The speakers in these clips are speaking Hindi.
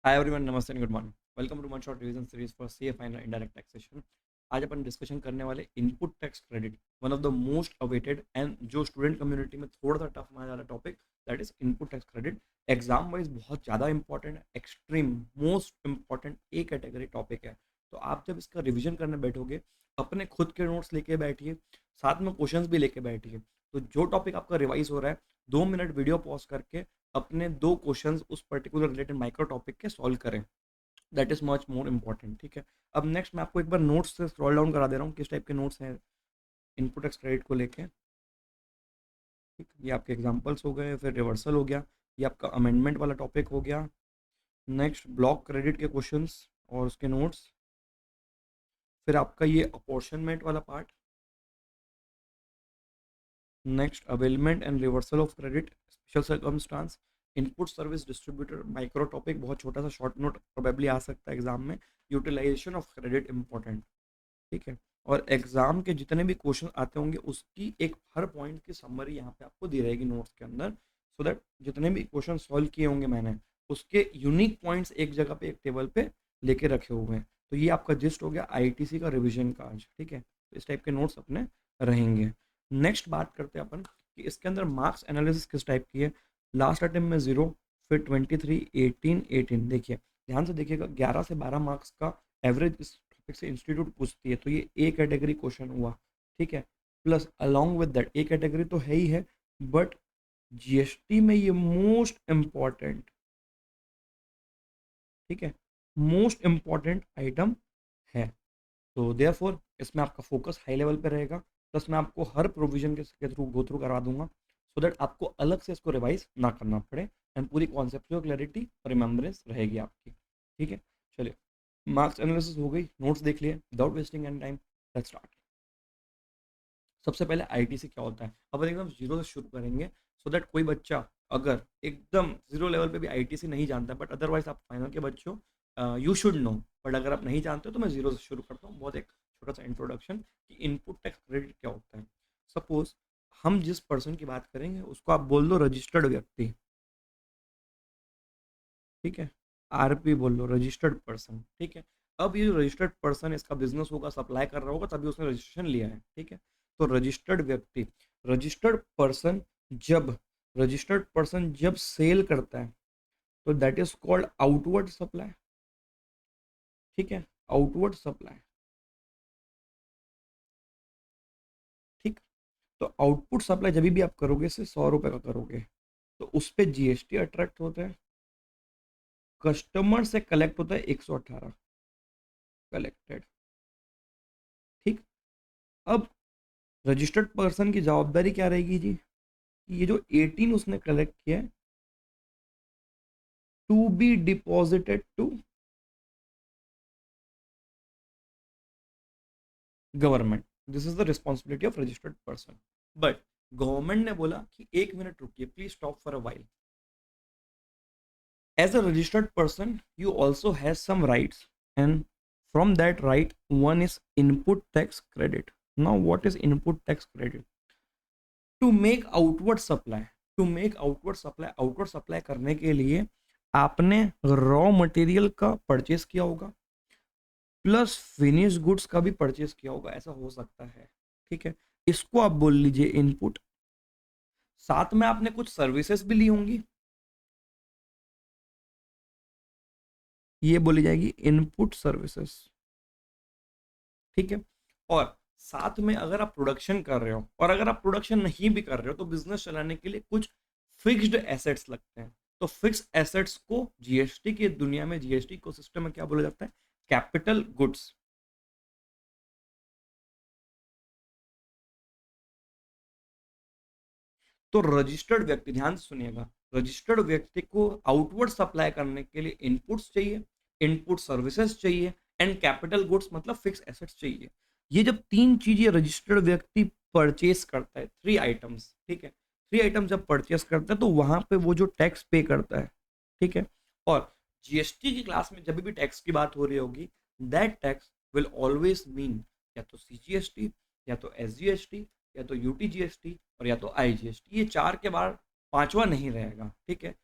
हाय एवरीवन, नमस्ते and good morning. Welcome to one shot revision series for CA final indirect taxation. आज अपन डिस्कशन करने वाले input tax credit, one of the most awaited and जो स्टूडेंट कम्युनिटी में थोड़ा सा टफ माना जा रहा topic, that is input tax credit. Exam wise बहुत ज़्यादा इंपॉर्टेंट है, extreme most important A category topic है। तो आप जब इसका रिविजन करने बैठोगे, अपने खुद के नोट्स लेके बैठिए, साथ में क्वेश्चंस भी लेके बैठिए। तो जो टॉपिक आपका रिवाइज हो रहा है, 2 मिनट वीडियो पॉज करके अपने 2 क्वेश्चंस उस पर्टिकुलर रिलेटेड माइक्रो टॉपिक के सॉल्व करें। That is much more important. ठीक है, अब नेक्स्ट मैं आपको एक बार नोट्स से स्क्रॉल डाउन करा दे रहा हूँ, किस टाइप के नोट्स हैं इनपुट टैक्स क्रेडिट को लेके। ठीक, ये आपके एग्जांपल्स हो गए, फिर रिवर्सल हो गया, ये आपका अमेंडमेंट वाला टॉपिक हो गया। नेक्स्ट ब्लॉक क्रेडिट के क्वेश्चंस और उसके नोट्स, फिर आपका ये अपॉर्शनमेंट वाला part. Next availment and reversal of credit, special circumstance, input service distributor micro topic, बहुत छोटा सा शॉर्ट नोट प्रोबेबली आ सकता है एग्जाम में। Utilisation of credit important. ठीक है, और एग्जाम के जितने भी क्वेश्चन आते होंगे उसकी एक हर पॉइंट की समरी यहाँ पे आपको दी रहेगी नोट्स के अंदर, सो दैट जितने भी क्वेश्चन सॉल्व किए होंगे मैंने, उसके यूनिक पॉइंट्स एक जगह पे एक टेबल पे लेके रखे हुए हैं। तो ये आपका जिस्ट हो गया आईटीसी का रिवीजन का आज। ठीक है, तो इस टाइप के नोट्स अपने रहेंगे। नेक्स्ट बात करते हैं अपन कि इसके अंदर मार्क्स एनालिसिस किस टाइप की है। लास्ट अटेम्प्ट में 0, फिर 23, 18, 18। देखिए, ध्यान से देखिएगा, 11 से 12 मार्क्स का एवरेज इस टॉपिक से इंस्टीट्यूट पूछती है, तो ये ए कैटेगरी क्वेश्चन हुआ। ठीक है, plus along with that A category तो है ही है, बट जीएसटी में ये मोस्ट इंपॉर्टेंट, ठीक है, मोस्ट इंपॉर्टेंट आइटम है। तो देयरफॉर इसमें आपका फोकस हाई लेवल पे रहेगा। प्लस मैं आपको हर प्रोविजन के थ्रू गो थ्रू करवा दूंगा, सो दैट आपको अलग से इसको रिवाइज ना करना पड़े एंड पूरी कॉन्सेप्चुअल क्लैरिटी और रिमेम्बरेंस रहेगी आपकी। ठीक है, चलिए, मार्क्स एनालिसिस हो गई, नोट्स देख लिए, without wasting any time let's start. सबसे पहले आईटीसी क्या होता है, अब एकदम जीरो से शुरू करेंगे, सो दैट कोई बच्चा अगर एकदम जीरो लेवल पे भी आईटीसी नहीं जानता, बट अदरवाइज आप फाइनल के बच्चों यू शुड नो। बट अगर आप नहीं जानते हो तो मैं जीरो से शुरू करता हूँ, बहुत एक छोटा सा इंट्रोडक्शन कि इनपुट टैक्स क्रेडिट क्या होता है। सपोज हम जिस पर्सन की बात करेंगे उसको आप बोल दो रजिस्टर्ड व्यक्ति। ठीक है, आरपी बोल लो, रजिस्टर्ड पर्सन। ठीक है, अब ये जो रजिस्टर्ड पर्सन इसका बिजनेस होगा, सप्लाई कर रहा होगा, तभी उसने रजिस्ट्रेशन लिया है। ठीक है, तो रजिस्टर्ड व्यक्ति, रजिस्टर्ड पर्सन, जब रजिस्टर्ड पर्सन जब सेल करता है तो that is called outward supply. ठीक है, आउटवर्ड सप्लाई। ठीक, तो आउटपुट सप्लाई जब भी आप करोगे से 100 रुपए का करोगे, तो उस पर जीएसटी अट्रैक्ट होता है, कस्टमर से कलेक्ट होता है 118 कलेक्टेड। ठीक, अब रजिस्टर्ड पर्सन की जवाबदारी क्या रहेगी जी, ये जो 18 उसने कलेक्ट किया है, to be deposited to government. This is the responsibility of registered person. But government ने बोला कि 1 मिनट रुकिए, please stop for a while. As a registered person you also has some rights, and from that right one is input tax credit. Now what is input tax credit? To make outward supply, to make outward supply, outward supply करने के लिए आपने रॉ मटेरियल का परचेस किया होगा, प्लस फिनिश गुड्स का भी परचेस किया होगा, ऐसा हो सकता है। ठीक है, इसको आप बोल लीजिए इनपुट। साथ में आपने कुछ सर्विसेज भी ली होंगी, ये बोली जाएगी इनपुट सर्विसेज। ठीक है, और साथ में अगर आप प्रोडक्शन कर रहे हो, और अगर आप प्रोडक्शन नहीं भी कर रहे हो, तो बिजनेस चलाने के लिए कुछ फिक्स्ड एसेट्स लगते हैं। तो फिक्स एसेट्स को जीएसटी की दुनिया में, जीएसटी को सिस्टम में क्या बोला जाता है? Capital goods. तो रजिस्टर्ड व्यक्ति, ध्यान से सुनिएगा, रजिस्टर्ड व्यक्ति को आउटवर्ड सप्लाई करने के लिए इनपुट्स चाहिए, इनपुट सर्विसेज चाहिए, एंड कैपिटल गुड्स मतलब फिक्स एसेट्स चाहिए। ये जब तीन चीजें रजिस्टर्ड व्यक्ति परचेस करता है, 3 आइटम्स, ठीक है, 3 आइटम जब परचेस करता है तो वहां पे वो जो टैक्स पे करता है। ठीक है, और जीएसटी की क्लास में जब भी टैक्स की बात हो रही होगी, that tax will always mean या तो सीजीएसटी, या तो एसजीएसटी, या तो यूटीजीएसटी, और या तो आईजीएसटी। ये चार के बाद पांचवा नहीं रहेगा। ठीक है,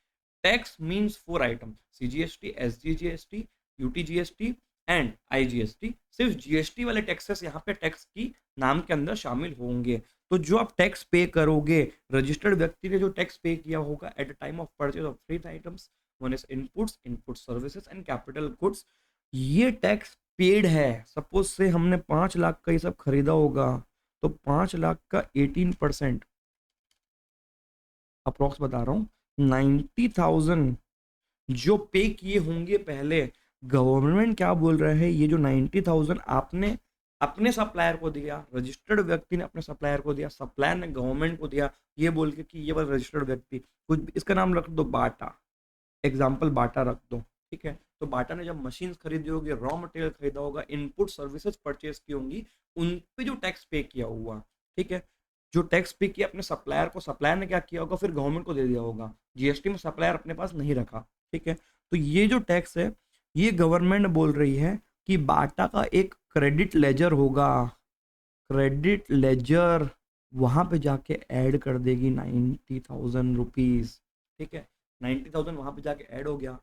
tax means 4 item, CGST, SGGST, UTGST and IGST। सिर्फ जीएसटी वाले टैक्सेस यहाँ पे टैक्स की नाम के अंदर शामिल होंगे। तो जो आप टैक्स पे करोगे, रजिस्टर्ड व्यक्ति ने जो टैक्स पे किया होगा at the time of purchase of 3 items, one is inputs, input services and capital goods, ये टैक्स पेड है। सपोज से हमने 5 लाख का ये सब खरीदा होगा, तो 5 लाख का 18% अप्रोक्स बता रहा हूँ, 90,000 जो पे किए होंगे पहले। गवर्नमेंट क्या बोल रहा है, ये जो 90,000 आपने अपने सप्लायर को दिया, रजिस्टर्ड व्यक्ति ने अपने सप्लायर को दिया, सप्लायर ने गवर्नमेंट को दिया, ये बोल के कि ये वाला रजिस्टर्ड व्यक्ति, कुछ इसका नाम रख दो बाटा, एग्जाम्पल बाटा रख दो, ठीक है। तो बाटा ने जब मशीन खरीदी होगी, रॉ मटेरियल खरीदा होगा, इनपुट सर्विसेज परचेज की होंगी, उन पे जो टैक्स पे किया हुआ, ठीक है, जो टैक्स पे किया अपने सप्लायर को, सप्लायर ने क्या किया होगा, फिर गवर्नमेंट को दे दिया होगा। जीएसटी में सप्लायर अपने पास नहीं रखा, ठीक है। तो ये जो टैक्स है, ये गवर्नमेंट बोल रही है कि बाटा का एक क्रेडिट लेजर होगा, क्रेडिट लेजर वहां पे जाके ऐड कर देगी 90,000 रुपीज, ठीक है। 90,000 वहां पे जाके ऐड हो गया।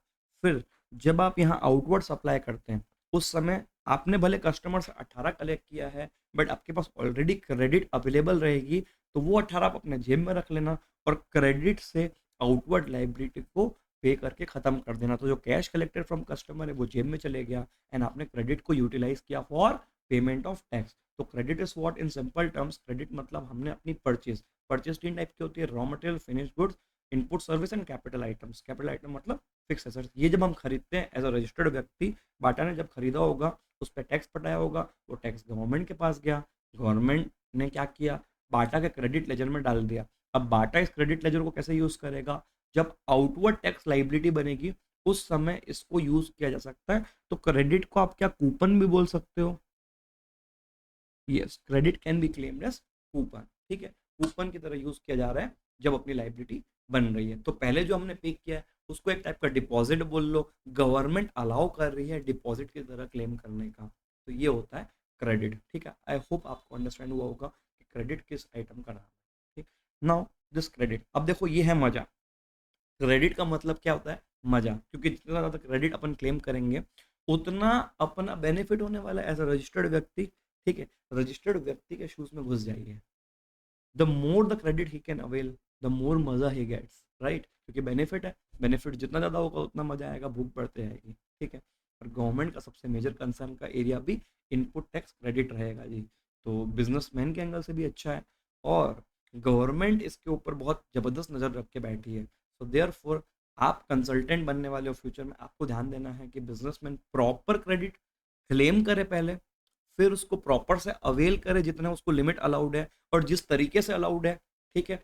फिर जब आप यहाँ आउटवर्ड सप्लाई करते हैं, उस समय आपने भले कस्टमर से 18 कलेक्ट किया है, बट आपके पास ऑलरेडी क्रेडिट अवेलेबल रहेगी, तो वो 18 आप अपने जेब में रख लेना और क्रेडिट से आउटवर्ड लाइबिलिटी को पे करके खत्म कर देना। तो जो कैश कलेक्टेड फ्रॉम कस्टमर है वो जेब में चले गया एंड आपने क्रेडिट को यूटिलाइज किया फॉर पेमेंट ऑफ टैक्स। तो credit is what in simple terms, credit मतलब हमने अपनी परचेज, परचेज 3 टाइप की होती है, raw material, finish goods, input service and capital items. Capital item मतलब फिक्स एसेट्स। ये जब हम खरीदते हैं एज अ रजिस्टर्ड व्यक्ति, बाटा ने जब खरीदा होगा, उस पर टैक्स पटाया होगा, वो टैक्स गवर्नमेंट के पास गया, गवर्नमेंट ने क्या किया, बाटा के क्रेडिट लेजर में डाल दिया। अब बाटा इस क्रेडिट लेजर को कैसे यूज करेगा, जब आउटवर्ड टैक्स लाइबिलिटी बनेगी उस समय इसको यूज किया जा सकता है। तो क्रेडिट को आप क्या कूपन भी बोल सकते हो, yes, credit can be claimed as coupon, ठीक है। कूपन की तरह यूज किया जा रहा है जब अपनी लाइबिलिटी बन रही है। तो पहले जो हमने पे किया है उसको एक टाइप का डिपॉजिट बोल लो, गवर्नमेंट अलाउ कर रही है डिपॉजिट की तरह क्लेम करने का, तो ये होता है क्रेडिट, ठीक है। आई होप आपको अंडरस्टैंड हुआ होगा कि क्रेडिट किस आइटम का नाम है, ठीक। नाउ दिस क्रेडिट, अब देखो ये है मजा। क्रेडिट का मतलब क्या होता है, मजा, क्योंकि जितना ज़्यादा क्रेडिट अपन क्लेम करेंगे उतना अपना बेनिफिट होने वाला है एज अ रजिस्टर्ड व्यक्ति, ठीक है। रजिस्टर्ड व्यक्ति के शूज में घुस जाइए, the more the credit he can avail, the more मजा ही गेट्स, राइट, क्योंकि बेनिफिट है, बेनिफिट जितना ज़्यादा होगा उतना मजा आएगा, भूख बढ़ते आएगी, ठीक है। और गवर्नमेंट का सबसे मेजर कंसर्न का एरिया भी इनपुट टैक्स क्रेडिट रहेगा जी, तो बिजनेसमैन के एंगल से भी अच्छा है और गवर्नमेंट इसके ऊपर बहुत ज़बरदस्त नज़र रख के बैठी है। सो देयरफॉर आप कंसल्टेंट बनने वाले हो फ्यूचर में, आपको ध्यान देना है कि बिजनेसमैन प्रॉपर क्रेडिट क्लेम करे पहले, फिर उसको प्रॉपर से अवेल करे जितना उसको लिमिट अलाउड है और जिस तरीके से अलाउड है, ठीक है,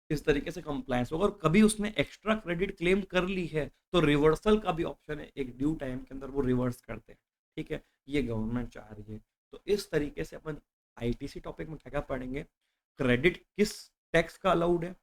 इस तरीके से कंप्लायंस होगा। और कभी उसने एक्स्ट्रा क्रेडिट क्लेम कर ली है तो रिवर्सल का भी ऑप्शन है, एक ड्यू टाइम के अंदर वो रिवर्स करते हैं, ठीक है, ये गवर्नमेंट चाह रही है। तो इस तरीके से अपन आईटीसी टॉपिक में क्या क्या पढ़ेंगे, क्रेडिट किस टैक्स का अलाउड है,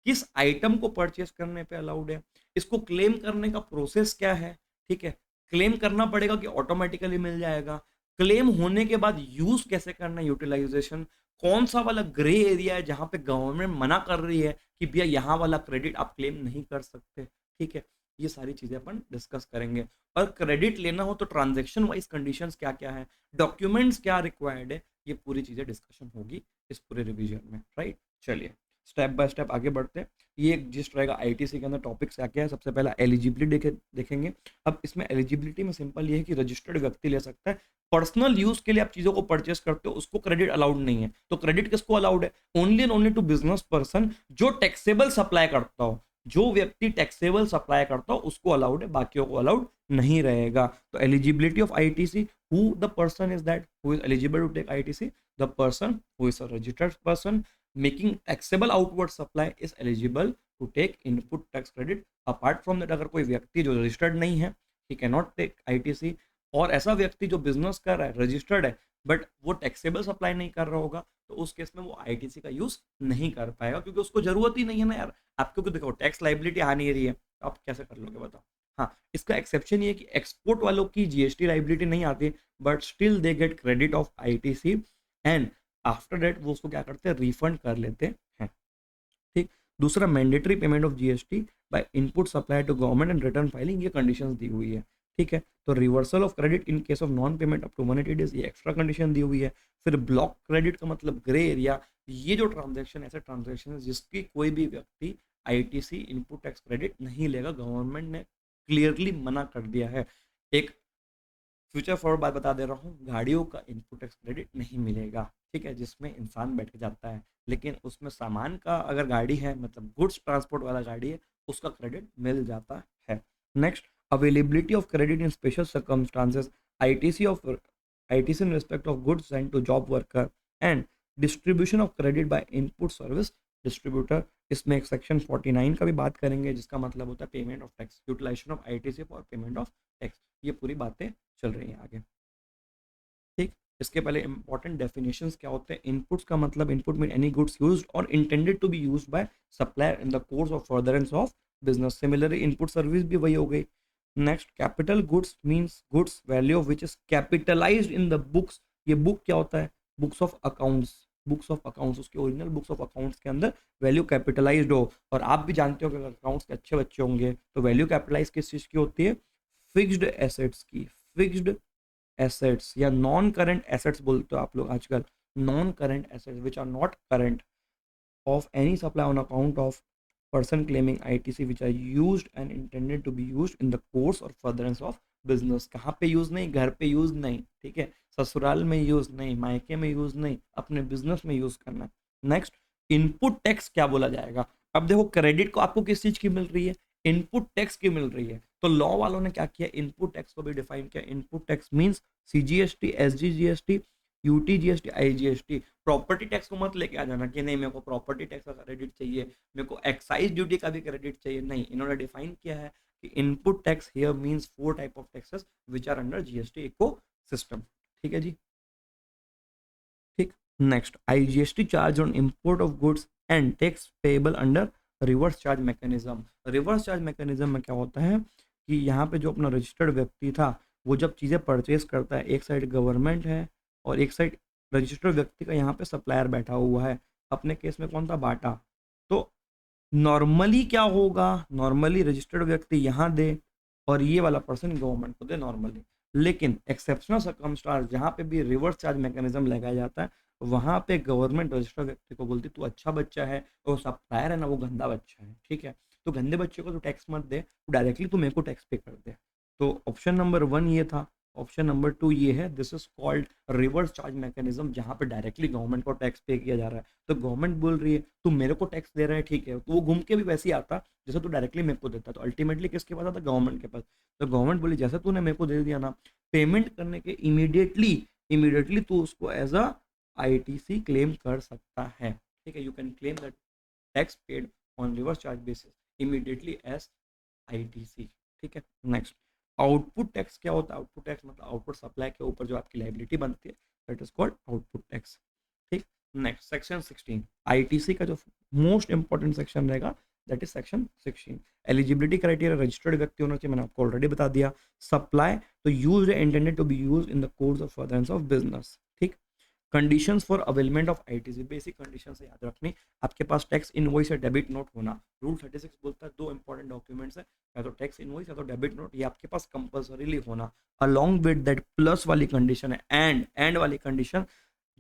किस आइटम को परचेस करने पे अलाउड है, इसको क्लेम करने का प्रोसेस क्या है, ठीक है, क्लेम करना पड़ेगा कि ऑटोमेटिकली मिल जाएगा, क्लेम होने के बाद यूज कैसे करना है, यूटिलाइजेशन, कौन सा वाला ग्रे एरिया है जहां पे गवर्नमेंट मना कर रही है कि भैया यहाँ वाला क्रेडिट आप क्लेम नहीं कर सकते, ठीक है। ये सारी चीजें अपन डिस्कस करेंगे। और क्रेडिट लेना हो तो ट्रांजेक्शन वाइज कंडीशंस क्या क्या है, डॉक्यूमेंट्स क्या रिक्वायर्ड है, ये पूरी चीजें डिस्कशन होगी इस पूरे रिवीजन में, राइट। चलिए स्टेप बाय स्टेप आगे बढ़ते हैं। ये एक जिस्ट रहेगा आईटीसी के अंदर, टॉपिक्स क्या क्या है। सबसे पहला एलिजिबिलिटी देखेंगे। अब इसमें एलिजिबिलिटी में सिंपल ये है कि रजिस्टर्ड व्यक्ति ले सकता है, पर्सनल यूज के लिए आप चीजों को परचेस करते हो उसको क्रेडिट अलाउड नहीं है। तो क्रेडिट किसको अलाउड है, only and only to business person जो टैक्सेबल सप्लाई करता हो, जो व्यक्ति टैक्सेबल सप्लाई करता हो उसको अलाउड है, बाकियों को अलाउड नहीं रहेगा। तो eligibility of ITC, who the person is that who is eligible to take ITC, the person who is a registered person making taxable outward supply is eligible to take input tax credit. apart from that अगर कोई व्यक्ति जो रजिस्टर्ड नहीं है he cannot take ITC, और ऐसा व्यक्ति जो बिजनेस कर रहा है रजिस्टर्ड है बट वो टैक्सेबल सप्लाई नहीं कर रहा होगा तो उस केस में वो आईटीसी का यूज नहीं कर पाएगा, क्योंकि उसको जरूरत ही नहीं है ना यार। आपको देखो टैक्स लाइबिलिटी आ नहीं रही है तो आप कैसे कर लोगे बताओ। हाँ, इसका एक्सेप्शन ये है कि एक्सपोर्ट वालों की जीएसटी लाइबिलिटी नहीं आती but still they get credit of ITC and after that वो उसको क्या करते हैं, रिफंड कर लेते हैं, ठीक। दूसरा mandatory payment of GST by input supply to government and return filing, ये कंडीशंस दी हुई है, ठीक है। तो reversal of credit in case of non payment up to 180 days, ये एक्स्ट्रा कंडीशन दी हुई है। फिर ब्लॉक क्रेडिट का मतलब ग्रे एरिया, ये जो ट्रांजैक्शन ऐसे ट्रांजैक्शन है जिसकी कोई भी व्यक्ति आईटीसी इनपुट टैक्स क्रेडिट नहीं लेगा, गवर्नमेंट ने क्लियरली मना कर दिया है। एक फ्यूचर फॉरवर्ड बात बता दे रहा हूँ, गाड़ियों का इनपुट टैक्स क्रेडिट नहीं मिलेगा, ठीक है, जिसमें इंसान बैठ के जाता है, लेकिन उसमें सामान का अगर गाड़ी है, मतलब गुड्स ट्रांसपोर्ट वाला गाड़ी है, उसका क्रेडिट मिल जाता है। Next, availability of credit in special circumstances, ITC of ITC in respect of goods sent to job worker and distribution of credit by input service distributor. इसमें एक सेक्शन 49 का भी बात करेंगे, जिसका मतलब होता है payment of tax, utilisation of ITC for payment of tax. ये पूरी बातें चल रही हैं आगे, ठीक। इसके पहले इंपॉर्टेंट डेफिनेशंस क्या होते हैं। इनपुट्स का मतलब input means any goods used और intended to be used by supplier in the course of furtherance of business. Similarly input service भी वही हो गई। Next, capital goods means goods value of which is capitalised in the books. ये बुक क्या होता है, books of accounts, books of accounts, उसके ओरिजिनल बुक्स ऑफ अकाउंट्स के अंदर वैल्यू कैपिटलाइज्ड हो। और आप भी जानते हो कि अगर अकाउंट्स के अच्छे बच्चे होंगे तो वैल्यू कैपिटलाइज किस चीज की होती है, फिक्स्ड एसेट्स की। फिक्स्ड एसेट्स या नॉन करंट एसेट्स बोलते हो आप लोग आजकल, non current assets which are not current of any supply on account of person claiming ITC which are used and intended to be used in the course or furtherance of business। कहाँ पे यूज नहीं, घर पे यूज नहीं, ठीक है, ससुराल में यूज नहीं, मायके में यूज नहीं, अपने बिजनेस में यूज करना है। नेक्स्ट, इनपुट टैक्स क्या बोला जाएगा। अब देखो क्रेडिट को आपको किस चीज की मिल रही है, इनपुट टैक्स की मिल रही है। तो लॉ वालों ने क्या किया, इनपुट टैक्स को भी डिफाइन किया। Input tax means CGST, SGGST, UT GST, IGST. Property tax को मत लेके आ जाना कि नहीं मेरे को प्रॉपर्टी टैक्स का क्रेडिट चाहिए, मेरे को एक्साइज ड्यूटी का भी क्रेडिट चाहिए, नहीं। इन्होंने डिफाइन किया है कि input tax here means 4 type of taxes which are under GST eco system, ठीक है जी, ठीक। Next, IGST charge on import of goods and tax payable under reverse charge mechanism. Reverse charge mechanism में क्या होता है कि यहाँ पे जो अपना रजिस्टर्ड व्यक्ति था, वो जब चीज़ें परचेज करता है, एक साइड गवर्नमेंट है और एक साइड रजिस्टर्ड व्यक्ति का यहाँ पे सप्लायर बैठा हुआ है। अपने केस में कौन था, बाटा। तो नॉर्मली क्या होगा, नॉर्मली रजिस्टर्ड व्यक्ति यहाँ दे और ये वाला पर्सन गवर्नमेंट को दे नॉर्मली। लेकिन एक्सेप्शनल सर्कमस्टांस जहाँ पे भी रिवर्स चार्ज मैकेनिज्म लगाया जाता है, वहाँ पे गवर्नमेंट रजिस्टर्ड व्यक्ति को बोलती तू अच्छा बच्चा है और सप्लायर है ना वो गंदा बच्चा है, ठीक है। तो गंदे बच्चे को तो टैक्स मत दे, तो डायरेक्टली तू मेरे को टैक्स पे कर दे। तो ऑप्शन नंबर 1 ये था। ऑप्शन नंबर 2 ये है, this is called reverse charge mechanism, जहाँ पे डायरेक्टली गवर्नमेंट को टैक्स पे किया जा रहा है। तो गवर्नमेंट बोल रही है तू मेरे को टैक्स दे रहा है, ठीक है, तो वो घूम के भी वैसे ही आता जैसे तू डायरेक्टली मेरे को देता। तो अल्टीमेटली किसके पास आता, गवर्नमेंट के पास। तो गवर्नमेंट बोली जैसे तूने मेरे को दे दिया ना, पेमेंट करने के इमीडिएटली तू उसको एज अ आईटीसी क्लेम कर सकता है, ठीक है। You can claim that tax paid on reverse charge basis immediately as ITC, ठीक है। नेक्स्ट, आउटपुट टैक्स क्या होता है। आउटपुट टैक्स मतलब आउटपुट सप्लाई के ऊपर जो आपकी लाइबिलिटी बनती है, that is called output tax, ठीक। नेक्स्ट, सेक्शन 16 आईटीसी का जो मोस्ट इंपॉर्टेंट सेक्शन रहेगा, that is section 16। Eligibility criteria, registered व्यक्ति होना चाहिए, मैंने आपको ऑलरेडी बता दिया। सप्लाई तो used intended to be used in the course of furtherance of business, ठीक। Conditions for availment of ITC, basic conditions है याद रखनी। आपके पास टैक्स इनवॉइस या डेबिट नोट होना। रूल 36 बोलता है 2 इंपॉर्टेंट डॉक्यूमेंट्स है, या तो टैक्स इनवॉइस या तो डेबिट नोट, ये आपके पास कंपल्सरीली होना। अलोंग विद दैट प्लस वाली कंडीशन है एंड वाली कंडीशन,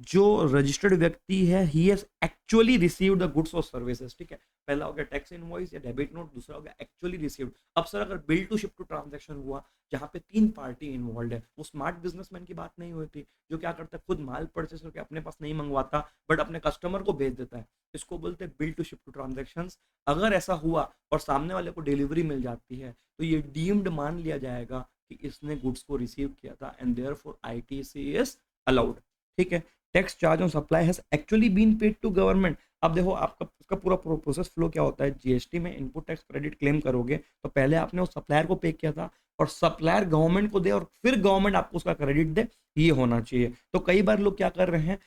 जो रजिस्टर्ड व्यक्ति है he has actually received the goods और सर्विसेज, ठीक है। पहला हो गया टैक्स इनवॉइस या डेबिट नोट, दूसरा हो गया एक्चुअली रिसीव्ड। अब सर अगर bill to ship to transaction हुआ जहाँ पे 3 पार्टी इन्वॉल्व है, वो स्मार्ट बिजनेसमैन की बात नहीं होती, जो क्या करता है खुद माल परचेस करके अपने पास नहीं मंगवाता बट अपने कस्टमर को भेज देता है, इसको बोलते हैं bill to ship to transaction. अगर ऐसा हुआ और सामने वाले को डिलीवरी मिल जाती है तो ये डीम्ड मान लिया जाएगा कि इसने गुड्स को रिसीव किया था and therefore ITC is allowed, ठीक है। Tax charge on supply has actually been paid to government. अब देखो आपका इसका पूरा प्रोसेस फ्लो क्या होता है, जीएसटी में इनपुट टैक्स क्रेडिट क्लेम करोगे तो पहले आपने उस सप्लायर को पे किया था और सप्लायर गवर्नमेंट को दे और फिर गवर्नमेंट आपको उसका क्रेडिट दे, ये होना चाहिए। तो कई बार लोग क्या कर रहे हैं,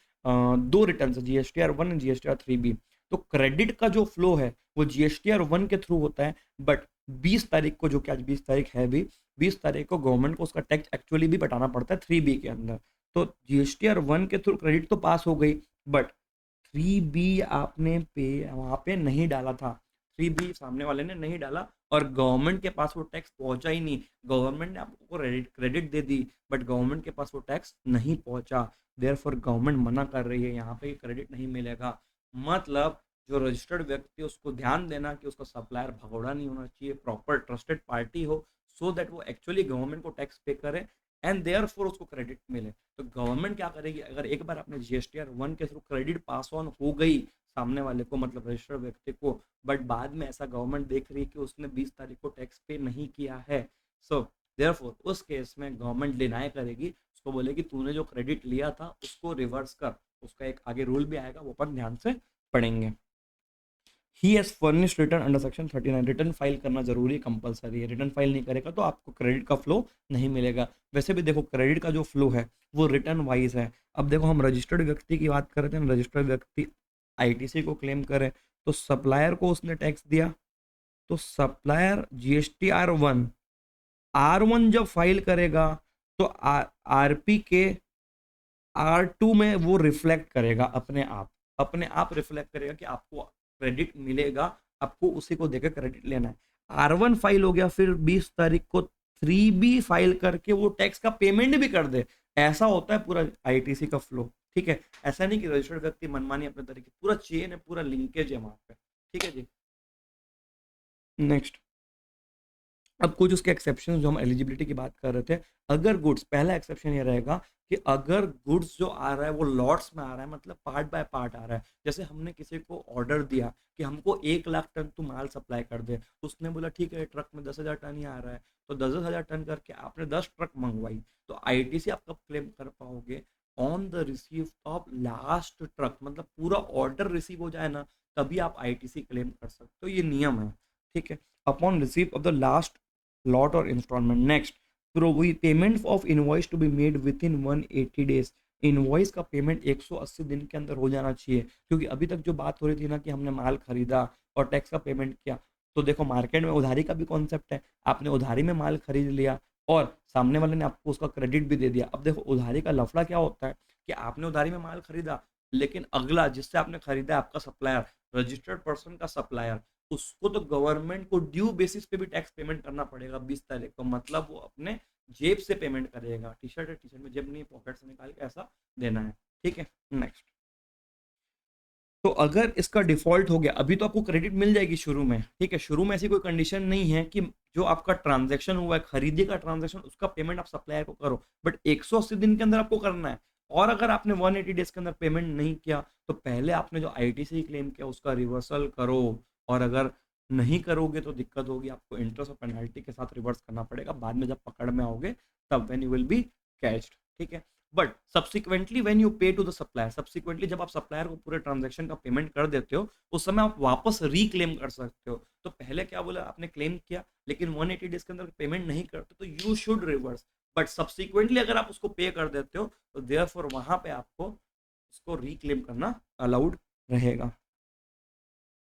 2 रिटर्न है, GSTR1 एंड GSTR3B। तो क्रेडिट का जो फ्लो है वो GSTR1 के थ्रू होता है, बट 20 तारीख को, जो कि आज 20 तारीख है भी, 20 तारीख को गवर्नमेंट को उसका टैक्स एक्चुअली भी बताना पड़ता है 3B के अंदर। तो GSTR1 के थ्रू क्रेडिट तो पास हो गई, बट 3B आपने पे वहां पे नहीं डाला था, 3B सामने वाले ने नहीं डाला और गवर्नमेंट के पास वो टैक्स पहुंचा ही नहीं। गवर्नमेंट ने आपको credit they the but government के पास वो टैक्स नहीं पहुंचा, देयरफॉर गवर्नमेंट मना कर रही है यहाँ पे क्रेडिट नहीं मिलेगा। मतलब जो रजिस्टर्ड व्यक्ति है उसको ध्यान देना कि उसका सप्लायर भगोड़ा नहीं होना चाहिए, प्रॉपर ट्रस्टेड पार्टी हो, सो दैट वो एक्चुअली गवर्नमेंट को टैक्स पे करे एंड देयरफॉर उसको क्रेडिट मिले। तो गवर्नमेंट क्या करेगी, अगर एक बार आपने GSTR 1 के थ्रू क्रेडिट पास ऑन हो गई सामने वाले को, मतलब रजिस्टर्ड व्यक्ति को, बट बाद में ऐसा गवर्नमेंट देख रही है कि उसने 20 तारीख को टैक्स पे नहीं किया है, सो देयरफॉर उस केस में गवर्नमेंट डिनाई करेगी, उसको बोलेगी तूने जो क्रेडिट लिया था उसको रिवर्स कर। उसका एक आगे रूल भी आएगा, वो अपन ध्यान से पढ़ेंगे। He has furnished return under section 39, return file करना जरूरी कंपलसरी है, रिटर्न फाइल नहीं करेगा तो आपको क्रेडिट का फ्लो नहीं मिलेगा। वैसे भी देखो क्रेडिट का जो फ्लो है वो रिटर्न वाइज है। अब देखो हम रजिस्टर्ड व्यक्ति की बात कर रहे थे, रजिस्टर्ड व्यक्ति ITC को क्लेम करे तो सप्लायर को उसने टैक्स दिया, तो सप्लायर GSTR 1 R1 जब फाइल करेगा तो RP के R2 में वो रिफ्लेक्ट करेगा, अपने आप रिफ्लेक्ट करेगा कि आपको क्रेडिट मिलेगा, आपको उसी को देकर क्रेडिट लेना है। R1 फाइल हो गया, फिर 20 तारीख को 3B फाइल करके वो टैक्स का पेमेंट भी कर दे। ऐसा होता है पूरा ITC का फ्लो, ठीक है। ऐसा नहीं कि रजिस्टर्ड व्यक्ति मनमानी अपने तरीके, पूरा चेन है, पूरा लिंकेज है वहां पे, ठीक है जी। नेक्स्ट, अब कुछ उसके एक्सेप्शन जो हम एलिजिबिलिटी की बात कर रहे थे, अगर गुड्स, पहला एक्सेप्शन ये रहेगा कि अगर गुड्स जो आ रहा है वो लॉट्स में आ रहा है, मतलब पार्ट बाय पार्ट आ रहा है। जैसे हमने किसी को ऑर्डर दिया कि हमको 1 लाख टन तू माल सप्लाई कर दे, उसने बोला ठीक है ट्रक में 10,000 टन ही आ रहा है, तो 10,000 टन करके आपने 10 ट्रक मंगवाई, तो ITC आप कब क्लेम कर पाओगे, on the receive of last truck, मतलब पूरा ऑर्डर रिसीव हो जाए ना तभी आप ITC क्लेम कर सकते हो, ये नियम है, ठीक है। Upon receive of the last lot और installment. Next, payment of invoice to be made within 180 days, invoice का पेमेंट 180 दिन के अंदर हो जाना चाहिए, क्योंकि अभी तक जो बात हो रही थी ना कि हमने माल खरीदा और टैक्स का पेमेंट किया, तो देखो मार्केट में उधारी का भी कॉन्सेप्ट है, आपने उधारी में माल खरीद लिया और सामने वाले ने आपको उसका क्रेडिट भी दे दिया। अब देखो उधारी का लफड़ा क्या होता है कि आपने उधारी में माल खरीदा, लेकिन अगला जिससे आपने खरीदा आपका सप्लायर, रजिस्टर्ड पर्सन का सप्लायर, उसको तो गवर्नमेंट को ड्यू बेसिस पे भी टैक्स पेमेंट करना पड़ेगा 20 तारीख को, मतलब वो अपने जेब से पेमेंट करेगा। टी शर्ट है, टी शर्ट में जेब नहीं, पॉकेट से निकाल के ऐसा देना है, ठीक है। नेक्स्ट, तो अगर इसका डिफॉल्ट हो गया, अभी तो आपको क्रेडिट मिल जाएगी शुरू में, ठीक है, शुरू में ऐसी कोई कंडीशन नहीं है कि जो आपका ट्रांजैक्शन हुआ है, खरीदी का ट्रांजैक्शन, उसका पेमेंट आप सप्लायर को करो, बट 180 दिन के अंदर आपको करना है। और अगर आपने 180 डेज के अंदर पेमेंट नहीं किया तो पहले आपने जो ITC क्लेम किया उसका रिवर्सल करो, और अगर नहीं करोगे तो दिक्कत होगी, आपको इंटरेस्ट और पेनल्टी के साथ रिवर्स करना पड़ेगा बाद में जब पकड़ में आओगे, तब when you will be catched, ठीक है। बट सब्सिक्वेंटली व्हेन यू पे टू द सप्लायर, सब्सिक्वेंटली जब आप सप्लायर को पूरे ट्रांजैक्शन का पेमेंट कर देते हो उस समय आप वापस रीक्लेम कर सकते हो। तो पहले क्या बोला, आपने क्लेम किया लेकिन 180 डेज के अंदर पेमेंट नहीं करते तो you should reverse, but subsequently अगर आप उसको पे कर देते हो तो देयरफॉर वहां पे आपको उसको रीक्लेम करना अलाउड रहेगा,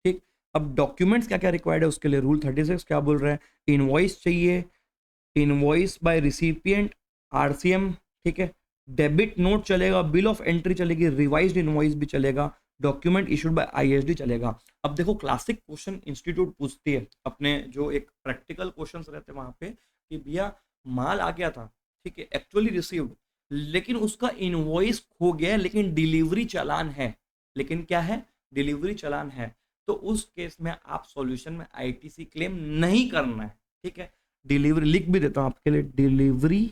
ठीक। अब डॉक्यूमेंट्स क्या क्या रिक्वायर्ड है उसके लिए, रूल 36 क्या बोल रहा है, इनवॉइस चाहिए, इनवॉइस बाय रिसिपिएंट, RCM, ठीक है, डेबिट नोट चलेगा, बिल ऑफ एंट्री चलेगी, रिवाइज्ड इनवॉइस भी चलेगा, डॉक्यूमेंट इशूड बाय ISD चलेगा। अब देखो क्लासिक क्वेश्चन इंस्टीट्यूट पूछती है, अपने जो एक प्रैक्टिकल क्वेश्चंस रहते हैं वहां पे, कि भैया माल आ गया था, ठीक है, एक्चुअली रिसीव्ड, लेकिन उसका इनवॉइस खो गया, लेकिन डिलीवरी चालान है, लेकिन क्या है, डिलीवरी चालान है, तो उस केस में आप सॉल्यूशन में ITC क्लेम नहीं करना है, ठीक है। डिलीवरी लिख भी देता हूं आपके लिए, delivery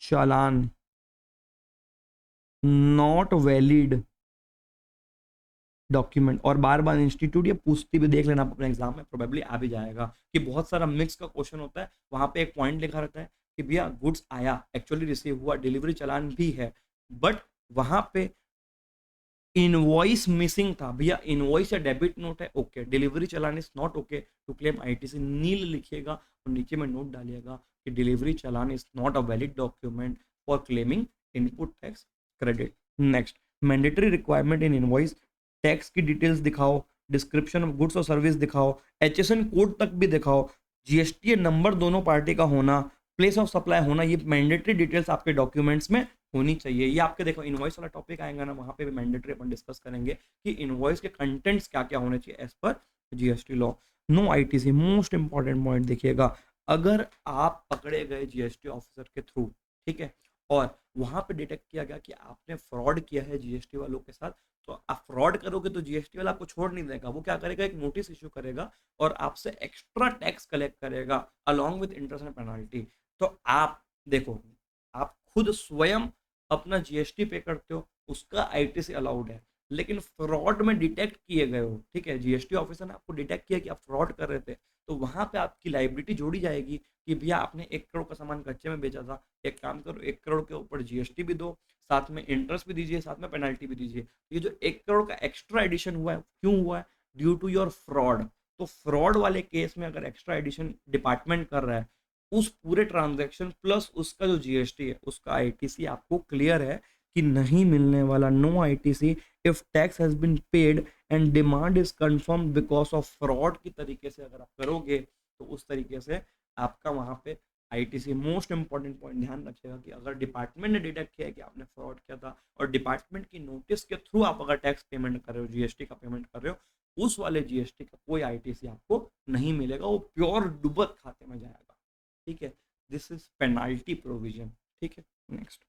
challan not valid document, और बार बार इंस्टीट्यूट ये पूछती भी, देख लेना आप अपने एग्जाम में प्रोबेबली आ भी जाएगा कि बहुत सारा मिक्स का क्वेश्चन होता है, वहां पे एक पॉइंट लिखा रहता है कि भैया गुड्स आया, एक्चुअली रिसीव हुआ, डिलीवरी चालान भी है, बट वहां पे इनवॉइस मिसिंग था, भैया इनवॉइस या डेबिट नोट है, okay, delivery challan is not okay to claim ITC, nil लिखिएगा और नीचे में नोट डालिएगा कि delivery challan is not a valid document for claiming input tax credit. Next, mandatory requirement in invoice, tax की डिटेल्स दिखाओ, डिस्क्रिप्शन ऑफ गुड्स और सर्विस दिखाओ, HSN कोड तक भी दिखाओ, GST नंबर दोनों पार्टी का होना, प्लेस ऑफ सप्लाई होना, ये मैंडेटरी डिटेल्स आपके डॉक्यूमेंट्स में होनी चाहिए। ये आपके देखो इनवॉइस वाला टॉपिक आएगा ना, वहाँ पे भी मैंडेटरी अपन डिस्कस करेंगे कि इनवॉइस के कंटेंट्स क्या-क्या होने चाहिए as per GST law. No ITC most important point देखिएगा, अगर आप पकड़े गए जीएसटी ऑफिसर के थ्रू, ठीक है? और वहाँ पे डिटेक्ट किया गया कि आपने फ्रॉड किया है जीएसटी वालों के साथ, तो आप फ्रॉड करोगे तो जीएसटी वाला आपको छोड़ नहीं देगा। वो क्या करेगा, एक नोटिस इश्यू करेगा और आपसे एक्स्ट्रा टैक्स कलेक्ट करेगा along with interest and penalty. तो आप देखो, आप खुद स्वयं अपना जीएसटी पे करते हो, उसका आईटीसी अलाउड है, लेकिन फ्रॉड में डिटेक्ट किए गए हो, ठीक है, जीएसटी ऑफिसर ने आपको डिटेक्ट किया कि आप फ्रॉड कर रहे थे, तो वहां पे आपकी लाइबिलिटी जोड़ी जाएगी कि भैया आपने 1 करोड़ का सामान कच्चे में बेचा था, एक काम करो 1 करोड़ के ऊपर जीएसटी भी दो, साथ में इंटरेस्ट भी दीजिए, साथ में पेनल्टी भी दीजिए। ये जो 1 करोड़ का एक्स्ट्रा एडिशन हुआ है, क्यों हुआ है? Due to your fraud. तो फ्रॉड वाले केस में अगर एक्स्ट्रा एडिशन डिपार्टमेंट कर रहा है, उस पूरे ट्रांजैक्शन प्लस उसका जो जीएसटी है, उसका आईटीसी आपको क्लियर है कि नहीं मिलने वाला। No ITC if tax has been paid and demand is confirm because of fraud की तरीके से अगर आप करोगे, तो उस तरीके से आपका वहां पे आईटीसी। मोस्ट इंपॉर्टेंट पॉइंट ध्यान रखिएगा कि अगर डिपार्टमेंट ने डिटेक्ट किया कि आपने फ्रॉड किया था और डिपार्टमेंट की नोटिस के थ्रू आप अगर टैक्स पेमेंट कर रहे हो, जीएसटी का पेमेंट कर रहे हो, उस वाले जीएसटी का कोई आईटीसी आपको नहीं मिलेगा, वो प्योर डुबत खाते में जाएगा। ठीक है, दिस इज पेनाल्टी प्रोविजन। ठीक है, next.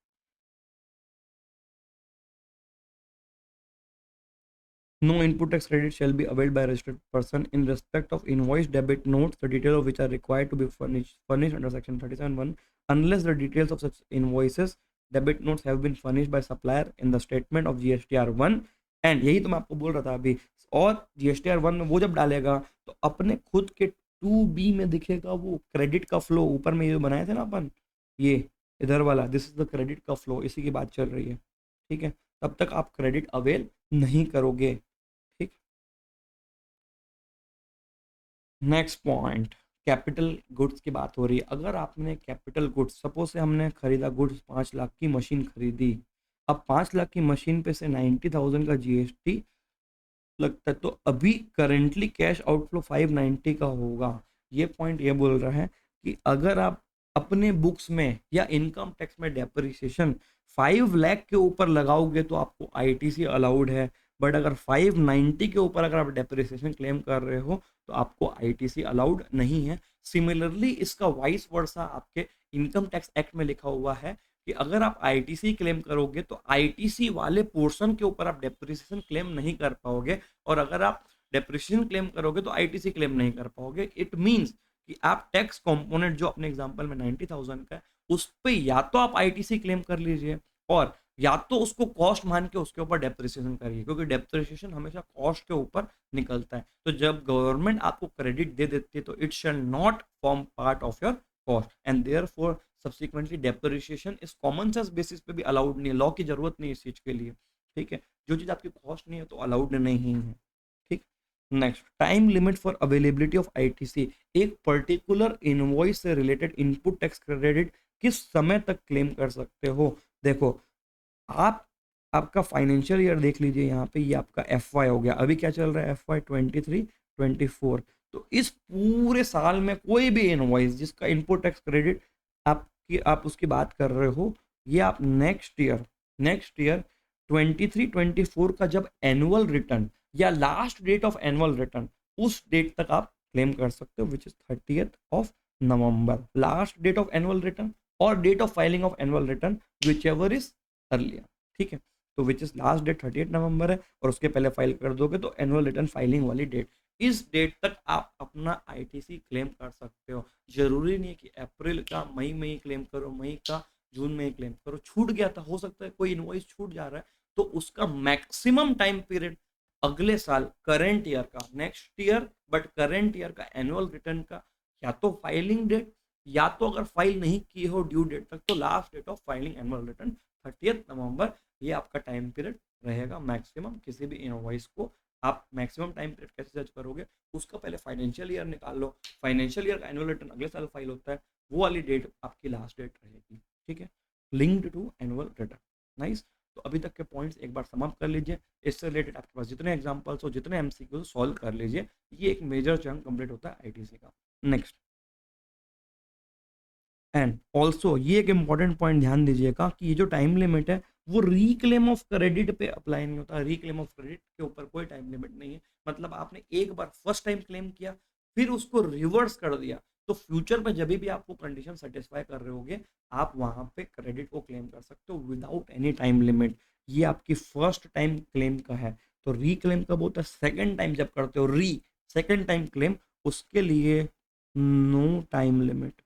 No input tax credit shall be availed by a registered person in respect of invoice debit notes, the details of which are required to be furnished under section 37(1), unless the details of such invoices debit notes have been furnished by supplier in the statement of GSTR 1। And यही तो मैं आपको बोल रहा था अभी। और GSTR 1 में वो जब डालेगा तो अपने खुद के 2B में दिखेगा वो क्रेडिट का फ्लो, ऊपर में ये जो बनाए थे ना अपन, ये इधर वाला, दिस इज द क्रेडिट का फ्लो, इसी की बात चल रही है। ठीक है, तब तक आप क्रेडिट अवेल नहीं करोगे। ठीक। नेक्स्ट पॉइंट, कैपिटल गुड्स की बात हो रही है। अगर आपने कैपिटल गुड्स, सपोज से हमने खरीदा गुड्स 5 लाख की मशीन खरीदी, अब 5 लाख की मशीन पे से 90,000 का जीएसटी लगता है, तो अभी करेंटली कैश आउटफ्लो 590 का होगा। ये पॉइंट ये बोल रहा है कि अगर आप अपने बुक्स में या इनकम टैक्स में डेप्रिसिएशन 5 लाख के ऊपर लगाओगे तो आपको आईटीसी अलाउड है, बट अगर 590 के ऊपर अगर आप डेप्रिसिएशन क्लेम कर रहे हो तो आपको आईटीसी अलाउड नहीं है। सिमिलरली इसका वाइस वर्सा आपके इनकम टैक्स एक्ट में लिखा हुआ है कि अगर आप आईटीसी क्लेम करोगे तो आईटीसी वाले पोर्शन के ऊपर आप डेप्रिसिएशन क्लेम नहीं कर पाओगे, और अगर आप डेप्रिसिएशन क्लेम करोगे तो आईटीसी क्लेम नहीं कर पाओगे। इट मींस कि आप टैक्स कंपोनेंट जो अपने एग्जांपल में 90,000 का है, उस पे या तो आप आईटीसी क्लेम कर लीजिए और या तो उसको कॉस्ट मान के उसके ऊपर डेप्रिसिएशन करिए, क्योंकि डेप्रिसिएशन हमेशा कॉस्ट के ऊपर निकलता है। तो जब गवर्नमेंट आपको क्रेडिट दे देती है तो it shall not form part of your cost and therefore subsequently depreciation इस कॉमन सेंस बेसिस पे भी अलाउड नहीं है। लॉ की जरूरत नहीं है इस चीज के लिए। ठीक है, जो चीज आपकी कॉस्ट नहीं है तो अलाउड नहीं है। ठीक। Next, time limit for availability of ITC. एक पर्टिकुलर इनवॉइस से रिलेटेड इनपुट टैक्स क्रेडिट किस समय तक क्लेम कर सकते हो? देखो, आप आपका फाइनेंशियल ईयर देख लीजिए, यहाँ पे ये आपका एफ वाई हो गया, अभी क्या चल रहा है FY 23-24। तो इस पूरे साल में कोई भी इनवॉइस जिसका इनपुट टैक्स क्रेडिट आप उसकी बात कर रहे हो, ये आप नेक्स्ट ईयर 23-24 का जब एनुअल रिटर्न या last date of annual return, उस डेट तक आप क्लेम कर सकते हो, which is 30th of November, last date of annual return और date of filing of annual return whichever is earlier. ठीक है, तो विच इज लास्ट डेट 30 नवंबर है और उसके पहले फाइल कर दोगे तो एनुअल रिटर्न फाइलिंग वाली डेट, इस डेट तक आप अपना आईटीसी क्लेम कर सकते हो। जरूरी नहीं है कि अप्रैल का मई में ही क्लेम करो, मई का जून में ही क्लेम करो। छूट गया था, हो सकता है कोई इनवॉइस छूट जा रहा है, तो उसका मैक्सिमम टाइम पीरियड अगले साल करेंट ईयर का, next year but current year का एनुअल रिटर्न का, या तो फाइलिंग डेट या तो अगर फाइल नहीं किए हो ड्यू डेट तक तो last date of filing annual return 30 November. ये आपका टाइम पीरियड रहेगा मैक्सिमम। किसी भी इनवॉइस को आप मैक्सिमम टाइम पीरियड कैसे जज करोगे, उसका पहले फाइनेंशियल ईयर निकाल लो, फाइनेंशियल ईयर का एनुअल रिटर्न अगले साल फाइल होता है, वो वाली डेट आपकी लास्ट डेट रहेगी। ठीक है, linked to annual return. Nice. तो अभी तक के पॉइंट्स एक बार समाप्त कर लीजिए। इससे रिलेटेड आपके पास जितने एग्जांपल्स हो, जितने एमसीक्यू सॉल्व कर लीजिए। ये एक मेजर चंक कंप्लीट होता है आईटीसी का। नेक्स्ट। एंड ऑल्सो ये एक इंपॉर्टेंट पॉइंट ध्यान दीजिएगा कि ये जो टाइम लिमिट है वो रीक्लेम ऑफ क्रेडिट पे अप्लाई नहीं होता। रीक्लेम ऑफ क्रेडिट के ऊपर कोई टाइम लिमिट नहीं है। मतलब आपने एक बार फर्स्ट टाइम क्लेम किया, फिर उसको रिवर्स कर दिया, तो फ्यूचर में जब भी आप वो कंडीशन सेटिस्फाई कर रहे होगे, आप वहां पे क्रेडिट को क्लेम कर सकते हो विदाउट एनी टाइम लिमिट। ये आपकी फर्स्ट टाइम क्लेम का है। तो रीक्लेम कब होता है? सेकेंड टाइम जब करते हो सेकेंड टाइम क्लेम, उसके लिए नो टाइम लिमिट।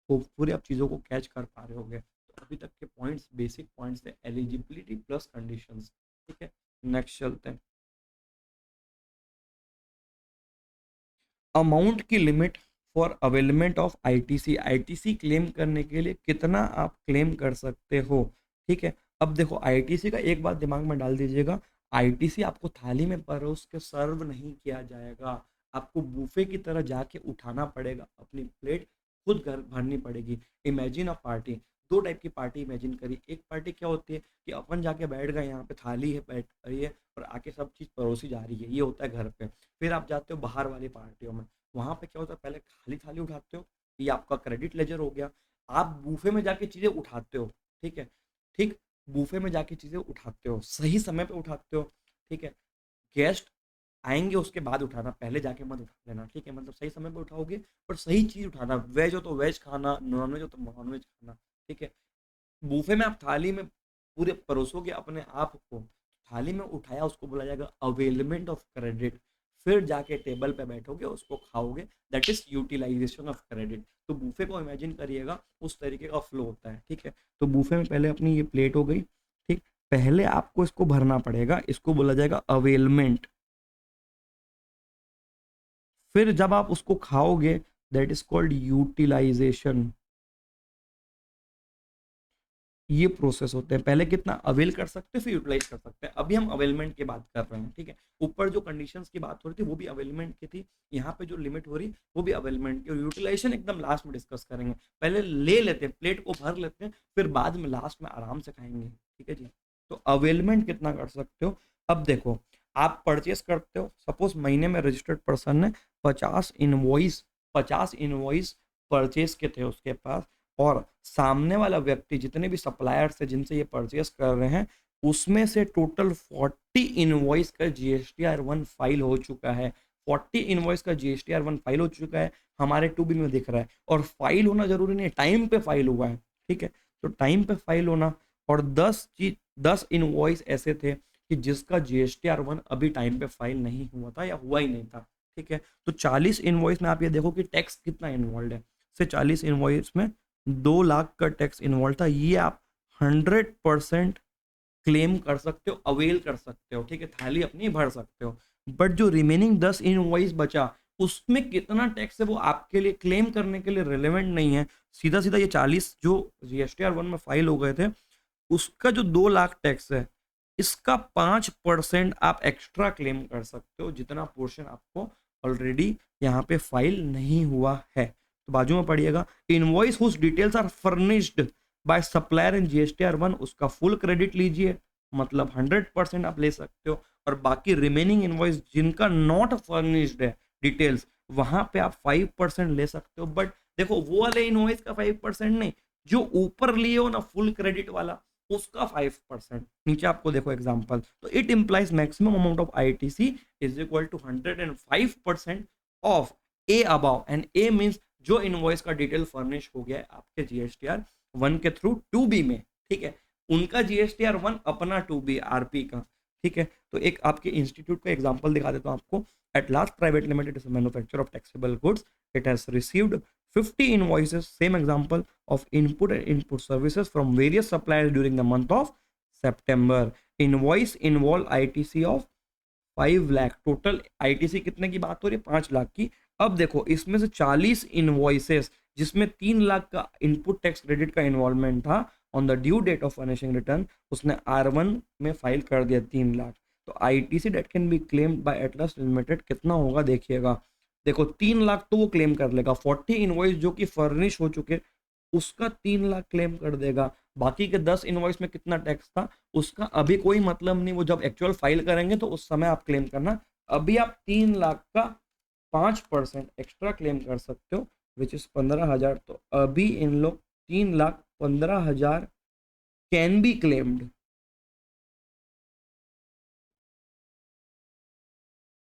होपफुली आप चीज़ों को कैच कर पा रहे होगे। तो अभी तक के पॉइंट्स बेसिक पॉइंट्स थे, एलिजिबिलिटी प्लस कंडीशंस। ठीक है, नेक्स्ट चलते हैं। अमाउंट की limit for availment of ITC. ITC claim करने के लिए कितना आप क्लेम कर सकते हो? ठीक है, अब देखो आईटीसी का एक बात दिमाग में डाल दीजिएगा, आईटीसी आपको थाली में परोस के सर्व नहीं किया जाएगा। आपको बूफे की तरह जाके उठाना पड़ेगा, अपनी प्लेट खुद घर भरनी पड़ेगी। इमेजिन अ पार्टी, दो टाइप की पार्टी इमेजिन करिए। एक पार्टी क्या होती है कि अपन जाके बैठ गए, यहाँ पे थाली है बैठ रही है और आके सब चीज़ परोसी जा रही है, ये होता है घर पे। फिर आप जाते हो बाहर वाली पार्टियों में, वहां पे क्या होता है, पहले खाली थाली उठाते हो, ये आपका क्रेडिट लेजर हो गया। आप बूफे में जाके चीजें उठाते हो, ठीक है, ठीक, बूफे में जाके चीजें उठाते हो, सही समय पे उठाते हो, ठीक है। गेस्ट आएंगे उसके बाद उठाना, पहले जाके मत उठा लेना, ठीक है। मतलब सही समय पे उठाओगे और सही चीज उठाना, वेज हो तो वेज खाना, नॉन वेज हो तो नॉन वेज खाना, ठीक है। बूफे में आप थाली में पूरे परोसोगे अपने आप को, थाली में उठाया उसको बोला जाएगा अवेलमेंट ऑफ क्रेडिट। फिर जाके टेबल पे बैठोगे उसको खाओगे, that is utilization of credit. तो बूफे को इमेजिन करिएगा उस तरीके का फ्लो होता है, ठीक है। तो बूफे में पहले अपनी ये प्लेट हो गई, ठीक, पहले आपको इसको भरना पड़ेगा, इसको बोला जाएगा अवेलमेंट। फिर जब आप उसको खाओगे, दैट इज कॉल्ड यूटिलाइजेशन। ये प्रोसेस होते हैं, पहले कितना अवेल कर सकते हैं फिर यूटिलाइज कर सकते हैं। अभी हम अवेलमेंट की बात कर रहे हैं, ठीक है। ऊपर जो कंडीशंस की बात हो रही थी वो भी अवेलमेंट की थी, यहाँ पे जो लिमिट हो रही वो भी अवेलमेंट की, और यूटिलाइजेशन एकदम लास्ट में डिस्कस करेंगे। पहले ले लेते हैं, प्लेट को भर लेते हैं, फिर बाद में लास्ट में आराम से खाएंगे, ठीक है जी। तो अवेलमेंट कितना कर सकते हो? अब देखो, आप परचेस करते हो, सपोज महीने में रजिस्टर्ड पर्सन ने 50 इनवॉइस परचेस के थे उसके पास, और सामने वाला व्यक्ति जितने भी सप्लायर्स है जिनसे ये परचेस कर रहे हैं, उसमें से टोटल 40 इनवॉइस का GSTR1 फाइल हो चुका है। 40 इनवॉइस का GSTR1 फाइल हो चुका है, हमारे टू बी में दिख रहा है। और फाइल होना जरूरी नहीं है, टाइम पे फाइल हुआ है, ठीक है। तो टाइम पे फाइल होना, और 10 इनवॉइस ऐसे थे कि जिसका GSTR1 अभी टाइम पे फाइल नहीं हुआ था या हुआ ही नहीं था, ठीक है। तो 40 इनवॉइस में आप ये देखो कि टैक्स कितना इन्वॉल्व है। से 40 इनवॉइस में 2 लाख का टैक्स इन्वॉल्व था। ये आप 100% क्लेम कर सकते हो, अवेल कर सकते हो, ठीक है, थाली अपनी भर सकते हो। बट जो रिमेनिंग 10 इनवॉइस बचा, उसमें कितना टैक्स है वो आपके लिए क्लेम करने के लिए रिलेवेंट नहीं है। सीधा सीधा ये 40 जो GSTR1 में फाइल हो गए थे, उसका जो 2 लाख टैक्स है, इसका 5% आप एक्स्ट्रा क्लेम कर सकते हो, जितना पोर्शन आपको ऑलरेडी यहाँ पे फाइल नहीं हुआ है। तो बाजू में पढ़िएगा, invoice whose details are furnished by supplier in GSTR1, उसका फुल क्रेडिट लीजिए, मतलब 100% आप ले सकते हो। और बाकी रिमेनिंग इनवॉइस जिनका नॉट फर्निश्ड है डिटेल्स, वहां पे आप 5% ले सकते हो। बट देखो, वो वाले इनवॉइस का 5% नहीं, जो ऊपर लिए हो ना फुल क्रेडिट वाला, उसका 5%। नीचे आपको देखो एग्जांपल, तो it implies maximum amount of ITC is equal to 105% of A above, and A means जो इनवॉइस का डिटेल फर्निश हो गया है आपके GSTR1 के थ्रू 2B में, ठीक है। उनका GSTR1 अपना 2B RP का, ठीक है। तो एक आपके इंस्टीट्यूट का एग्जांपल दिखा देता हूं आपको। At last private limited is manufacture of taxable goods, it has received 50 invoices, same example, of input and input services from various suppliers during the month of September. Invoice involve ITC of 5 lakh. Total ITC कितने की बात हो रही है? 5 लाख की। अब देखो, इसमें से 40 इनवॉइसेस जिसमें 3 लाख का इनपुट टैक्स क्रेडिट का इन्वॉल्वमेंट था, on the due date of furnishing return उसने R1 में फाइल कर दिया 3 लाख। तो ITC date can be claimed by Atlas limited कितना होगा देखिएगा। देखो, 3 लाख तो वो क्लेम कर लेगा, 40 इनवॉइस जो कि फर्निश हो चुके उसका 3 लाख क्लेम कर देगा। बाकी के 10 इनवॉइस में कितना टैक्स था उसका अभी कोई मतलब नहीं, वो जब एक्चुअल फाइल करेंगे तो उस समय आप क्लेम करना। अभी आप 3 लाख का 5% एक्स्ट्रा क्लेम कर सकते हो विच इज 15,000। तो अभी इन लोग 3,15,000 कैन बी क्लेम्ड।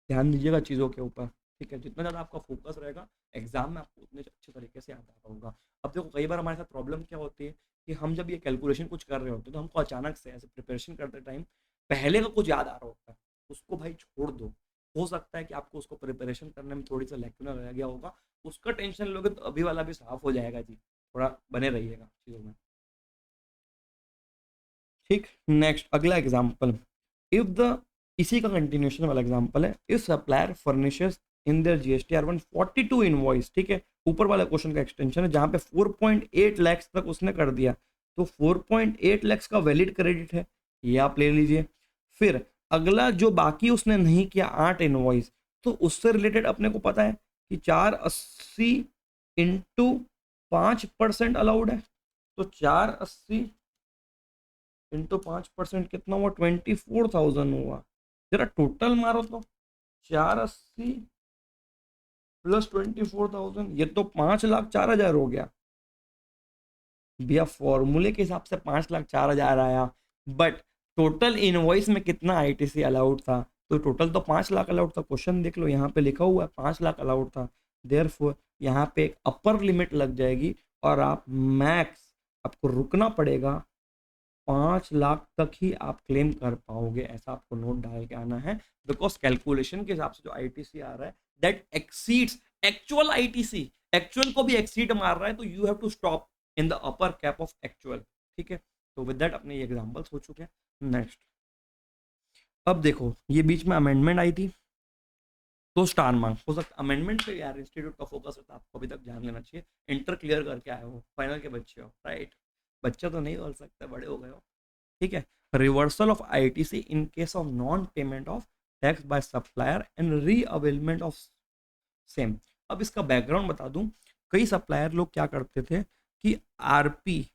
ध्यान दीजिएगा चीज़ों के ऊपर, ठीक है। जितना ज़्यादा आपका फोकस रहेगा एग्जाम में, आपको उतने अच्छे तरीके से आता होगा। अब देखो कई बार हमारे साथ प्रॉब्लम क्या होती है कि हम जब ये कैलकुलेशन कुछ कर रहे होते हैं तो हमको अचानक से ऐसे प्रिपरेशन करते टाइम पहले का कुछ याद आ रहा होता है, उसको भाई छोड़ दो। हो सकता है कि आपको उसको प्रिपरेशन करने में थोड़ी सा लैक्यूना रह गया होगा, उसका टेंशन लोगे तो अभी वाला भी साफ हो जाएगा जी। थोड़ा बने रहिएगा चीज़ों में, ठीक। नेक्स्ट अगला एग्जाम्पल, इफ द इसी का कंटिन्यूशन वाला एग्जांपल है, if supplier furnishes in their GSTR 142 invoice, ठीक है। ऊपर वाला क्वेश्चन का एक्सटेंशन है जहां पे 4.8 लाख तक उसने कर दिया, तो 4.8 लाख का वैलिड क्रेडिट है, ये आप ले लीजिए। फिर अगला जो बाकी उसने नहीं किया 8 इनवॉइस, तो उससे रिलेटेड अपने को पता है कि 480 इंटू 5% अलाउड है, तो 480 इंटू 5% कितना हुआ, 24,000 हुआ। जरा टोटल मारो तो 480 प्लस 24,000, ये तो 5,04,000 हो गया भैया। फॉर्मूले के हिसाब से 5,04,000 आया, बट टोटल इनवॉइस में कितना आईटीसी अलाउड था, तो टोटल तो 5 लाख अलाउड था। क्वेश्चन देख लो यहाँ पे लिखा हुआ है 5 लाख अलाउड था, देयरफॉर यहाँ पे एक अपर लिमिट लग जाएगी और आप मैक्स आपको रुकना पड़ेगा 5 लाख तक ही आप क्लेम कर पाओगे, ऐसा आपको नोट डाल के आना है। बिकॉज कैलकुलेशन के हिसाब से जो आईटीसी आ रहा है that exceeds actual ITC, actual को भी एक्सीड मार रहा है, तो you have to stop in the upper cap of actual, ठीक है। तो विद दैट अपने ये एग्जांपल्स हो चुके हैं। नेक्स्ट, अब देखो ये बीच में अमेंडमेंट आई थी, तो स्टार मार्क्स हो सकता अमेंडमेंट पे यार इंस्टीट्यूट का फोकस है, तो आपको अभी तक ध्यान देना चाहिए। इंटर क्लियर करके आए हो, फाइनल के बच्चे हो, राइट। बच्चा तो नहीं बोल सकते, बड़े हो गए हो, ठीक है। Reversal of ITC in case of non payment of tax by supplier and reavailment of same. अब इसका बैकग्राउंड बता दूं, कई सप्लायर लोग क्या करते थे कि आरपी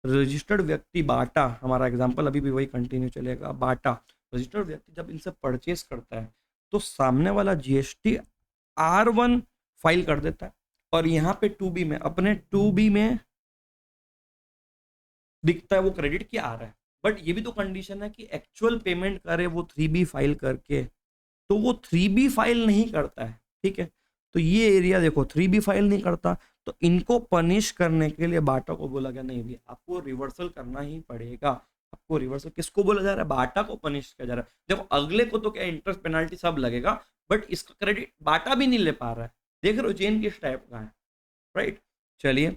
रजिस्टर्ड व्यक्ति बाटा, हमारा एग्जांपल अभी भी वही कंटिन्यू चलेगा, बाटा रजिस्टर्ड व्यक्ति जब इनसे परचेस करता है तो सामने वाला जीएसटी R1 फाइल कर देता है और यहाँ पे 2B में, अपने 2B में दिखता है वो क्रेडिट क्या आ रहा है। बट ये भी तो कंडीशन है कि एक्चुअल पेमेंट करे वो 3B फाइल करके, तो वो 3B फाइल नहीं करता है, ठीक है। तो ये एरिया देखो 3B फाइल नहीं करता, तो इनको पनिश करने के लिए बाटा को बोला गया नहीं भी आपको रिवर्सल करना ही पड़ेगा। आपको रिवर्सल किसको बोला जा रहा है, बाटा को पनिश किया जा रहा है। देखो अगले को तो क्या इंटरेस्ट पेनाल्टी सब लगेगा, बट इसका क्रेडिट बाटा भी नहीं ले पा रहा है। देख रहे हो चेन किस टाइप का है, राइट। चलिए,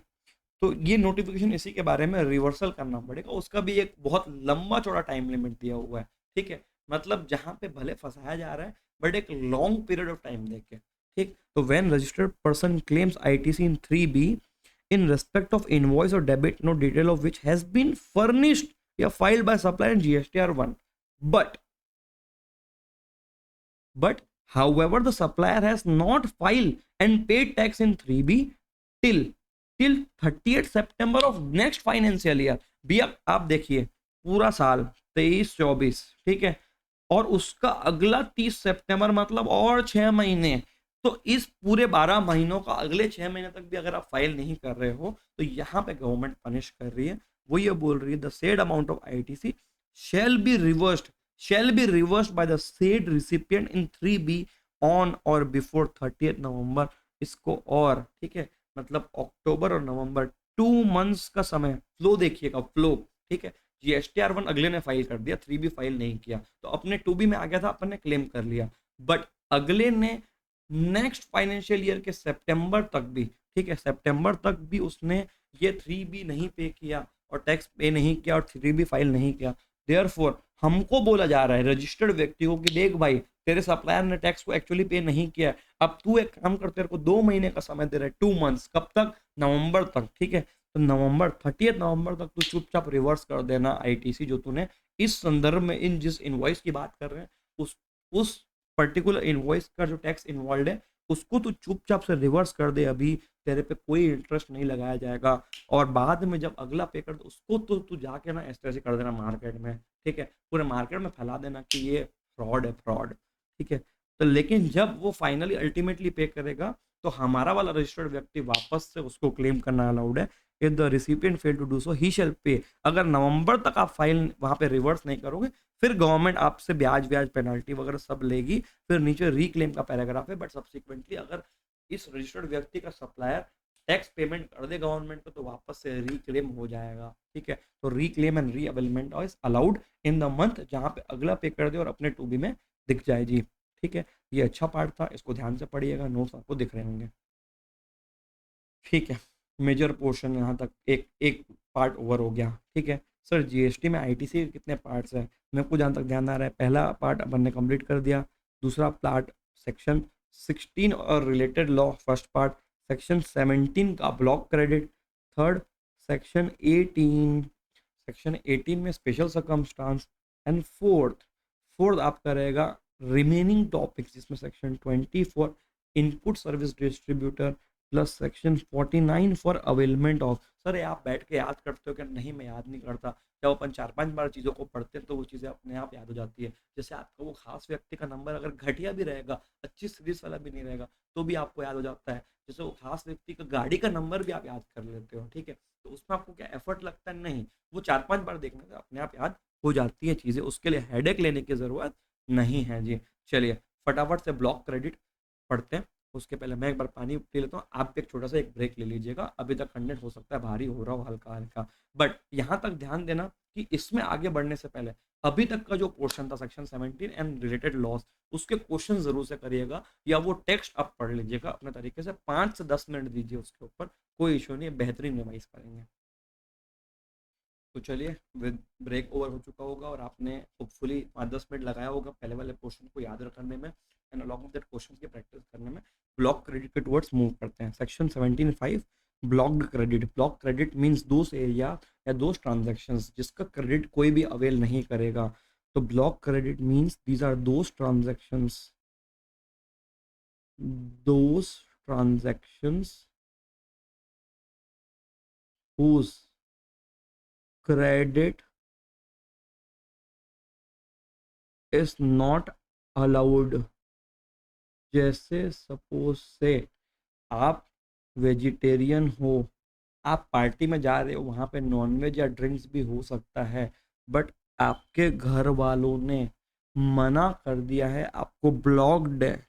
तो ये नोटिफिकेशन इसी के बारे में, रिवर्सल करना पड़ेगा, उसका भी एक बहुत लंबा चौड़ा टाइम लिमिट दिया हुआ है, ठीक है। मतलब जहां पे भले फंसाया जा रहा है बट एक लॉन्ग पीरियड ऑफ टाइम देके, ठीक। तो when registered person claims ITC in 3B in respect of invoice or debit note detail of which has been furnished या filed by supplier in GSTR1, but however the supplier has not filed and paid tax in 3B till 30th September of next financial year। भी अब आप देखिए पूरा साल 23-24, ठीक है, और उसका अगला 30 सितंबर, मतलब और 6 महीने। तो इस पूरे 12 महीनों का अगले 6 महीने तक भी अगर आप फाइल नहीं कर रहे हो तो यहाँ पे गवर्नमेंट पनिश कर रही है। वो ये बोल रही है the said amount of ITC shall be reversed by the said recipient in 3B on or before 30th नवंबर। इसको और, ठीक है, मतलब अक्टूबर और नवंबर 2 मंथ्स का समय, फ्लो देखिएगा, फ्लो, ठीक है। GSTR1 अगले ने फाइल कर दिया, 3B फाइल नहीं किया, तो अपने 2B में आ गया था, अपन ने क्लेम कर लिया, बट अगले ने नेक्स्ट फाइनेंशियल ईयर के सितंबर तक भी, ठीक है, सितंबर तक भी उसने ये 3B नहीं पे किया और टैक्स पे नहीं किया और 3B फाइल नहीं किया। देयरफॉर हमको बोला जा रहा है रजिस्टर्ड व्यक्ति को कि देख भाई तेरे सप्लायर ने टैक्स को एक्चुअली पे नहीं किया, अब तू एक काम कर, तेरे को 2 महीने का समय दे रहा है, 2 मंथ्स, कब तक, नवंबर तक, ठीक है। तो नवंबर 30 नवंबर तक तू चुपचाप रिवर्स कर देना आईटीसी जो तूने इस संदर्भ में, इन जिस इनवॉइस की बात कर रहे हैं उस पर्टिकुलर इनवॉइस का जो टैक्स इन्वॉल्व है उसको तू चुपचाप से रिवर्स कर दे, अभी तेरे पे कोई इंटरेस्ट नहीं लगाया जाएगा, और बाद में जब अगला पे कर उसको तो तू जाके ना ऐसे कर देना मार्केट में, ठीक है, पूरे मार्केट में फैला देना कि ये फ्रॉड है, फ्रॉड, ठीक है। तो लेकिन जब वो फाइनली अल्टीमेटली पे करेगा तो हमारा वाला रजिस्टर्ड व्यक्ति वापस से उसको क्लेम करना अलाउड है। If the recipient fail to do so he shall pay. अगर नवंबर तक आप फाइल वहां पे रिवर्स नहीं करोगे फिर गवर्नमेंट आपसे ब्याज ब्याज पेनल्टी वगैरह सब लेगी। फिर नीचे रिक्लेम का पैराग्राफ है, बट सब्सिक्वेंटली अगर इस रजिस्टर्ड व्यक्ति का सप्लायर टैक्स पेमेंट कर दे गवर्नमेंट को तो वापस से रिक्लेम हो जाएगा। ठीक है, तो reclaim and reavailment is allowed in the month जहां पे अगला पे कर दे और अपने टू बी में दिख जाए जी। ठीक है, ये अच्छा पार्ट था, इसको ध्यान से पढ़िएगा, नोट्स आपको दिख रहे होंगे। ठीक है, मेजर पोर्शन यहाँ तक एक एक पार्ट ओवर हो गया। ठीक है सर, जीएसटी में आईटीसी के कितने पार्ट्स हैं? मेरे को जहाँ तक ध्यान आ रहा है पहला पार्ट अपन ने कंप्लीट कर दिया, दूसरा पार्ट सेक्शन 16 और related law first part, section 17 का ब्लॉक क्रेडिट थर्ड, सेक्शन 18 में स्पेशल सर्कमस्टांस एंड फोर्थ आपका रहेगा रिमेनिंग टॉपिक्स जिसमें section 20 for input service distributor plus section 49 for availment of. Sir आप बैठ के याद करते हो क्या? नहीं, मैं याद नहीं करता। जब अपन 4-5 बार चीज़ों को पढ़ते हैं तो वो चीज़ें अपने आप याद हो जाती है। जैसे आपका वो खास व्यक्ति का नंबर अगर घटिया भी रहेगा, अच्छी सीरीज वाला भी नहीं रहेगा, तो भी आपको याद हो जाता है। जैसे वो खास व्यक्ति का गाड़ी का नंबर भी आप याद कर लेते हो। ठीक है, तो उसमें आपको क्या एफर्ट लगता है? नहीं, वो 4-5 बार देखने से अपने आप याद हो जाती है चीज़ें, उसके लिए हेडेक लेने की ज़रूरत नहीं है जी। चलिए फटाफट से ब्लॉक क्रेडिट पढ़ते हैं। उसके पहले मैं एक बार पानी पी लेता हूँ, आप एक छोटा सा एक ब्रेक ले लीजिएगा। अभी तक कंटेंट हो सकता है भारी हो रहा हो हल्का हल्का, बट यहाँ तक ध्यान देना कि इसमें आगे बढ़ने से पहले अभी तक का जो पोर्शन था सेक्शन 17 एंड रिलेटेड लॉस, उसके क्वेश्चन जरूर से करिएगा या वो टेक्स्ट आप पढ़ लीजिएगा अपने तरीके से। 5 से 10 मिनट दीजिए उसके ऊपर, कोई इशू नहीं है, बेहतरीन रिवाइज करेंगे। तो चलिए, विद ब्रेक ओवर हो चुका होगा और आपने होपफुली 5-10 मिनट लगाया होगा पहले वाले क्वेश्चन को याद करने में and along with that question की प्रैक्टिस करने में। ब्लॉक क्रेडिट के टुवर्ड्स मूव करते हैं। Section 17(5) blocked credit. Block credit means those area या दोज ट्रांजेक्शंस जिसका क्रेडिट कोई भी अवेल नहीं करेगा। तो block credit means these are those transactions whose credit is not allowed। जैसे सपोज से आप वेजिटेरियन हो, आप पार्टी में जा रहे हो, वहां पे नॉनवेज या ड्रिंक्स भी हो सकता है, बट आपके घर वालों ने मना कर दिया है, आपको ब्लॉक्ड है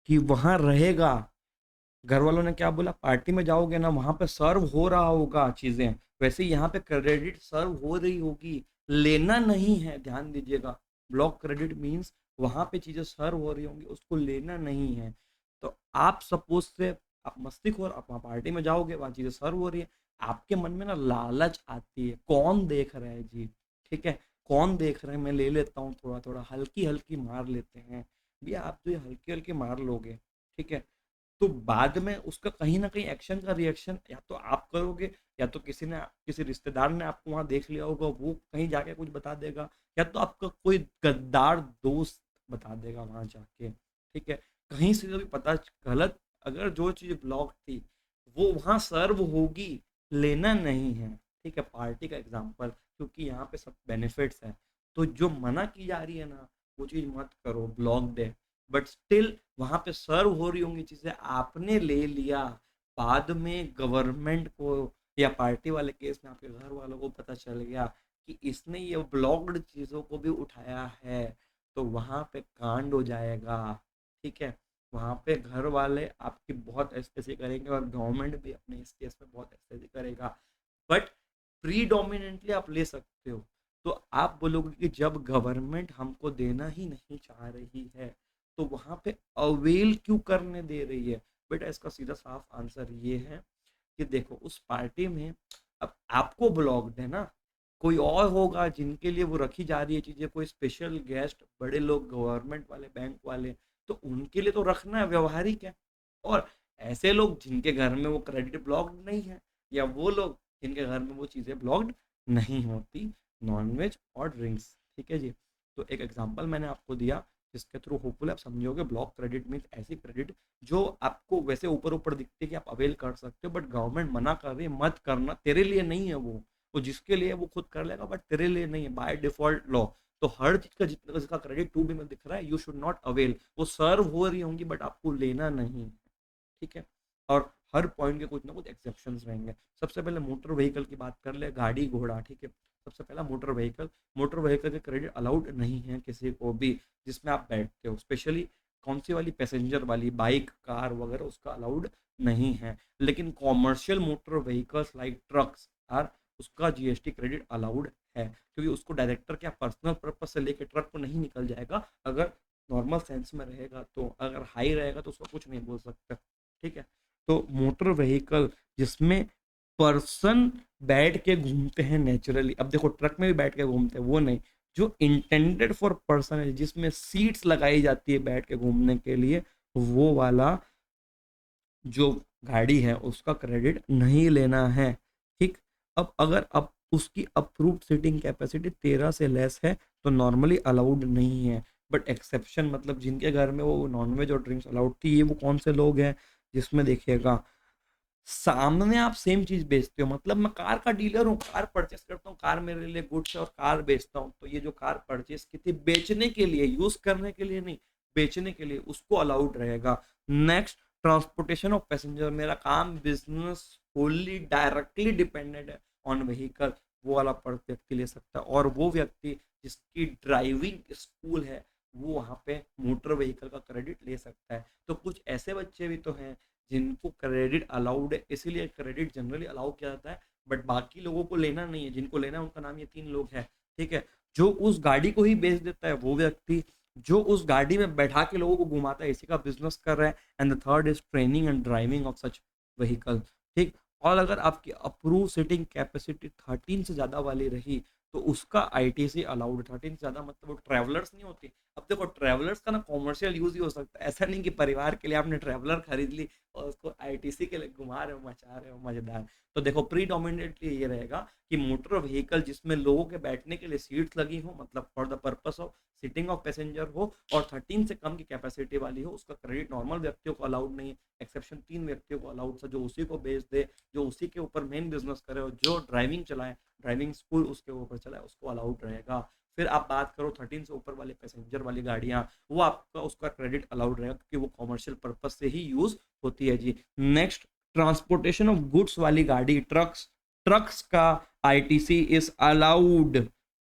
कि वहां रहेगा। घर वालों ने क्या बोला? पार्टी में जाओगे ना, वहां पे सर्व हो रहा होगा चीजें, वैसे यहाँ पे क्रेडिट सर्व हो रही होगी, लेना नहीं है। ध्यान दीजिएगा, ब्लॉक क्रेडिट मीन्स वहां पे चीजें सर्व हो रही होंगी, उसको लेना नहीं है। तो आप सपोज से आप मस्तीखोर, आप वहाँ पार्टी में जाओगे, वहां चीजें सर्व हो रही है, आपके मन में ना लालच आती है, कौन देख रहा है जी। ठीक है, कौन देख रहे हैं, मैं ले लेता हूँ, थोड़ा थोड़ा हल्की हल्की मार लेते हैं भैया। आप जो ये हल्की हल्की मार लोगे, ठीक है, तो बाद में उसका कहीं ना कहीं एक्शन का रिएक्शन या तो आप करोगे, या तो किसी रिश्तेदार ने आपको वहां देख लिया होगा, वो कहीं जाके कुछ बता देगा, या तो आपका कोई गद्दार दोस्त बता देगा वहां जाके। ठीक है, कहीं से भी पता गलत, अगर जो चीज ब्लॉक थी वो वहां सर्व होगी, लेना नहीं है। ठीक है, पार्टी का एग्जाम्पल, क्योंकि यहाँ पे सब बेनिफिट्स है, तो जो मना की जा रही है ना वो चीज मत करो, ब्लॉक्ड है, बट स्टिल वहां पे सर्व हो रही होंगी चीजें, आपने ले लिया, बाद में गवर्नमेंट को या पार्टी वाले केस में आपके घर वालों को पता चल गया कि इसने ये ब्लॉक्ड चीजों को भी उठाया है, तो वहां पे कांड हो जाएगा। ठीक है, वहां पे घर वाले आपकी बहुत ऐसे करेंगे और गवर्नमेंट भी अपने इस केस में बहुत ऐसे करेगा, बट प्रीडोमिनेंटली आप ले सकते हो। तो आप बोलोगे कि जब गवर्नमेंट हमको देना ही नहीं चाह रही है तो वहां पे अवेल क्यों करने दे रही है? बेटा इसका सीधा साफ आंसर ये है कि देखो, उस पार्टी में अब आपको ब्लॉक्ड है ना, कोई और होगा जिनके लिए वो रखी जा रही है चीजें, कोई स्पेशल गेस्ट, बड़े लोग, गवर्नमेंट वाले, बैंक वाले, तो उनके लिए तो रखना है, व्यवहारिक है। और ऐसे लोग जिनके घर में वो क्रेडिट ब्लॉक्ड नहीं है, या वो लोग जिनके घर में वो चीजें ब्लॉक्ड नहीं होती, नॉनवेज और ड्रिंक्स। ठीक है जी, तो एक एग्जांपल मैंने आपको दिया जिसके थ्रू होपफुल आप समझोगे। ब्लॉक क्रेडिट मीन्स ऐसी क्रेडिट जो आपको वैसे ऊपर ऊपर दिखती है कि आप अवेल कर सकते हो, बट गवर्नमेंट मना कर रही है मत करना, तेरे लिए नहीं है वो जिसके लिए वो खुद कर लेगा, बट तेरे लिए नहीं है बाय डिफॉल्ट लॉ। तो हर चीज का जितना जिसका क्रेडिट 2B में दिख रहा है, यू शुड नॉट अवेल। वो सर्व हो रही होंगी बट आपको लेना नहीं है, ठीक है। और हर पॉइंट के कुछ ना कुछ एक्सेप्शंस रहेंगे। सबसे पहले मोटर व्हीकल की बात कर ले, गाड़ी घोड़ा, ठीक है। सबसे पहला मोटर व्हीकल के क्रेडिट अलाउड नहीं है किसी को भी जिसमें आप बैठते हो, स्पेशली कौन सी वाली, पैसेंजर वाली, बाइक कार वगैरह, उसका अलाउड नहीं है। लेकिन commercial motor vehicles like trucks are, उसका जीएसटी क्रेडिट अलाउड है, क्योंकि उसको डायरेक्टर क्या पर्सनल पर्पज से लेके ट्रक को नहीं निकल जाएगा। अगर नॉर्मल सेंस में रहेगा तो, अगर हाई रहेगा तो उसको कुछ नहीं बोल सकते, ठीक है। तो मोटर व्हीकल जिसमें पर्सन बैठ के घूमते हैं नेचुरली, अब देखो ट्रक में भी बैठ के घूमते हैं, वो नहीं, जो इंटेंडेड फॉर पर्सन है, जिसमें सीट्स लगाई जाती है बैठ के घूमने के लिए, वो वाला जो गाड़ी है उसका क्रेडिट नहीं लेना है, ठीक। अब अगर अब उसकी अप्रूव्ड सीटिंग कैपेसिटी 13 से लेस है तो नॉर्मली अलाउड नहीं है। बट एक्सेप्शन मतलब जिनके घर में वो नॉनवेज और ड्रिंक्स अलाउड थी, ये वो कौन से लोग हैं, जिसमें देखिएगा सामने आप सेम चीज बेचते हो, मतलब मैं कार का डीलर हूँ, कार परचेस करता हूँ, कार मेरे लिए गुड्स है और कार बेचता हूँ, तो ये जो कार परचेस की थी बेचने के लिए, यूज करने के लिए नहीं, बेचने के लिए, उसको अलाउड रहेगा। नेक्स्ट, ट्रांसपोर्टेशन ऑफ पैसेंजर, मेरा काम बिजनेस होली डायरेक्टली डिपेंडेंट है ऑन व्हीकल, वो वाला व्यक्ति ले सकता है। और वो व्यक्ति जिसकी ड्राइविंग स्कूल है वो वहाँ पे मोटर व्हीकल का क्रेडिट ले सकता है। तो कुछ ऐसे बच्चे भी तो हैं जिनको क्रेडिट अलाउड है, इसीलिए क्रेडिट जनरली अलाउ किया जाता है, बट बाकी लोगों को लेना नहीं है। जिनको लेना है उनका नाम ये 3 लोग हैं, ठीक है। जो उस गाड़ी को ही बेच देता है वो व्यक्ति, जो उस गाड़ी में बैठा के लोगों को घुमाता है, इसी का बिजनेस कर रहा है। And the third is training and driving of such vehicle, ठीक। और अगर आपकी अप्रूव सीटिंग कैपेसिटी 13 से ज्यादा वाली रही तो उसका आईटीसी अलाउड। 13 से ज्यादा मतलब वो ट्रैवलर्स नहीं होती। अब देखो ट्रैवलर्स का ना कॉमर्शियल यूज ही हो सकता है, ऐसा नहीं कि परिवार के लिए आपने ट्रैवलर खरीद ली और उसको आईटीसी के लिए घुमा रहे हो, मचा रहे हो, मजेदार। तो देखो प्रीडोमिनेटली ये रहेगा कि मोटर व्हीकल जिसमें लोगों के बैठने के लिए सीट्स लगी हो, मतलब for the purpose of seating of passenger हो, और 13 से कम की कैपेसिटी वाली हो, उसका क्रेडिट नॉर्मल व्यक्तियों को अलाउड नहीं है। एक्सेप्शन 3 व्यक्तियों को अलाउड था, जो उसी को बेच दे, जो उसी के ऊपर मेन बिजनेस करे और जो ड्राइविंग चलाए, ड्राइविंग स्कूल उसके ऊपर चलाए, उसको अलाउड रहेगा। फिर आप बात करो 13 से ऊपर वाले पैसेंजर वाली गाड़ियां, वो आपका उसका क्रेडिट अलाउड रहेगा क्योंकि वो कॉमर्शियल पर्पज से ही यूज होती है जी। नेक्स्ट, ट्रांसपोर्टेशन ऑफ गुड्स वाली गाड़ी, ट्रक्स, ट्रक्स का आईटीसी इज अलाउड,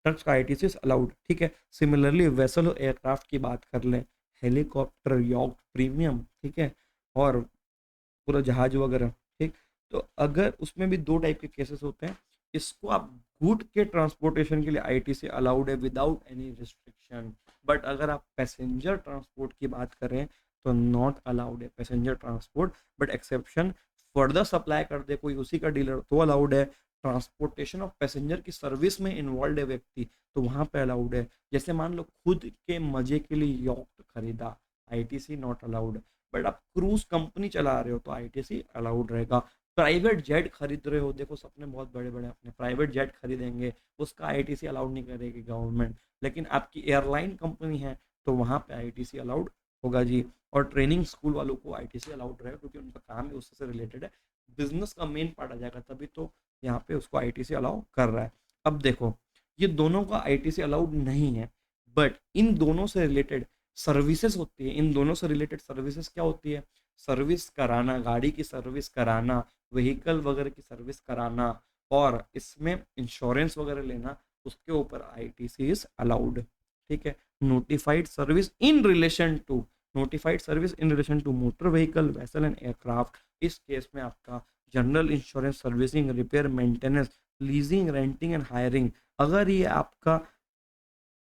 ट्रक्स का आईटीसी इज अलाउड, ठीक है। सिमिलरली वेसल एयरक्राफ्ट की बात कर लें, हेलीकॉप्टर, यॉट, प्रीमियम, ठीक है, और पूरा जहाज वगैरह, ठीक। तो अगर उसमें भी 2 टाइप के केसेस होते हैं, इसको आप गुड के ट्रांसपोर्टेशन के लिए आईटीसी अलाउड है विदाउट एनी रिस्ट्रिक्शन, बट अगर आप पैसेंजर ट्रांसपोर्ट की बात करें तो नॉट अलाउड है passenger transport, but exception further supply कर दे कोई उसी का डीलर तो अलाउड है। ट्रांसपोर्टेशन ऑफ पैसेंजर की सर्विस में इन्वॉल्व है व्यक्ति तो वहां पे अलाउड है। जैसे मान लो खुद के मजे के लिए यॉट खरीदा, आईटीसी नॉट अलाउड। बट आप क्रूज कंपनी चला रहे हो तो आईटीसी अलाउड रहेगा। प्राइवेट जेट खरीद रहे हो, देखो सपने बहुत बड़े बड़े अपने, प्राइवेट जेट खरीदेंगे, उसका आईटीसी अलाउड नहीं करेगी गवर्नमेंट, लेकिन आपकी एयरलाइन कंपनी है तो वहां पे आईटीसी अलाउड होगा जी। और ट्रेनिंग स्कूल वालों को आईटीसी अलाउड रहेगा क्योंकि उनका काम ही उससे रिलेटेड है, बिजनेस का मेन पार्ट आ जाएगा, तभी तो यहाँ पे उसको आईटीसी अलाउ कर रहा है। अब देखो ये दोनों का आईटीसी अलाउड नहीं है, बट इन दोनों से रिलेटेड सर्विसेज होती है। इन दोनों से रिलेटेड सर्विसेज क्या होती है? सर्विस कराना, गाड़ी की सर्विस कराना, व्हीकल वगैरह की सर्विस कराना, और इसमें इंश्योरेंस वगैरह लेना, उसके ऊपर आईटीसी इज अलाउड, ठीक है। Notified service in relation to, notified service in relation to motor vehicle, vessel and aircraft, इस केस में आपका general insurance, servicing, repair, maintenance, leasing, renting and hiring, अगर ये आपका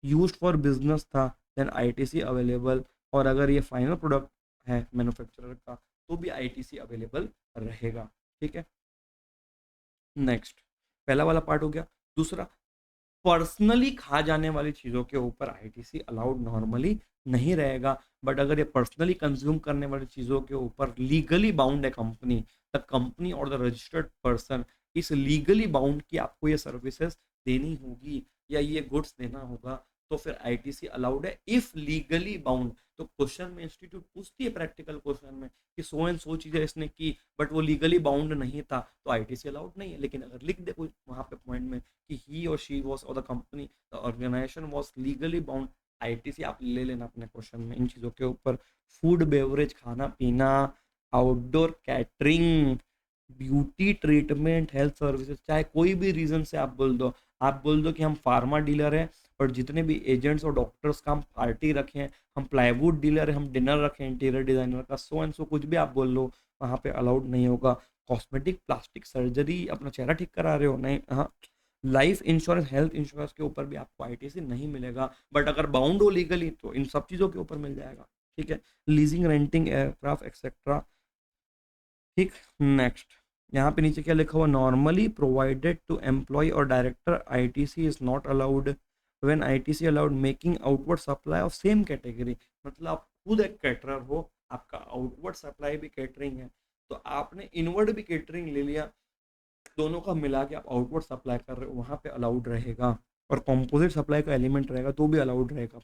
यूज्ड फॉर बिजनेस था देन आईटीसी अवेलेबल, और अगर ये फाइनल प्रोडक्ट है मैन्युफैक्चरर का तो भी आईटीसी अवेलेबल रहेगा, ठीक है। नेक्स्ट, पहला वाला पार्ट हो गया। दूसरा, पर्सनली खा जाने वाली चीज़ों के ऊपर आईटीसी अलाउड नॉर्मली नहीं रहेगा, बट अगर ये पर्सनली कंज्यूम करने वाली चीज़ों के ऊपर लीगली बाउंड है कंपनी, द कंपनी और द रजिस्टर्ड पर्सन इस लीगली बाउंड की आपको ये सर्विसेज देनी होगी या ये गुड्स देना होगा, तो फिर आईटीसी अलाउड है इफ लीगली बाउंड। तो क्वेश्चन में इंस्टीट्यूट पूछती है प्रैक्टिकल क्वेश्चन में कि सो एंड सो चीजें इसने की बट वो लीगली बाउंड नहीं था तो आईटीसी अलाउड नहीं है। लेकिन अगर लिख दे कोई वहां पे पॉइंट में कि he or she was or the company the organization was legally bound, ITC आप ले लेना अपने क्वेश्चन में इन चीजों के ऊपर। फूड बेवरेज खाना पीना, outdoor catering, beauty treatment, health services, चाहे कोई भी रीजन से आप बोल दो। आप बोल दो कि हम फार्मा डीलर हैं और जितने भी एजेंट्स और डॉक्टर्स का हम पार्टी रखें, हम प्लाईवुड डीलर हैं, हम डिनर रखें इंटीरियर डिजाइनर का, सो एंड सो कुछ भी आप बोल लो वहाँ पे अलाउड नहीं होगा। कॉस्मेटिक प्लास्टिक सर्जरी, अपना चेहरा ठीक करा रहे हो नहीं, हाँ। लाइफ इंश्योरेंस हेल्थ इंश्योरेंस के ऊपर भी आपको आईटीसी नहीं मिलेगा, बट अगर बाउंड हो लीगली तो इन सब चीज़ों के ऊपर मिल जाएगा। ठीक है, लीजिंग रेंटिंग एयरक्राफ्ट एक्सेट्रा। ठीक, नेक्स्ट यहाँ पे नीचे क्या लिखा हुआ, नॉर्मली प्रोवाइडेड टू एम्प्लॉय और director ITC is not allowed when ITC allowed making outward supply of same category. मतलब आप खुद एक कैटरर हो, आपका आउटवर्ड सप्लाई भी कैटरिंग है, तो आपने इनवर्ड भी कैटरिंग ले लिया, दोनों का मिला के आप आउटवर्ड सप्लाई कर रहे हो, वहाँ पे अलाउड रहेगा। और कॉम्पोजिट सप्लाई का एलिमेंट रहेगा तो भी अलाउड रहेगा।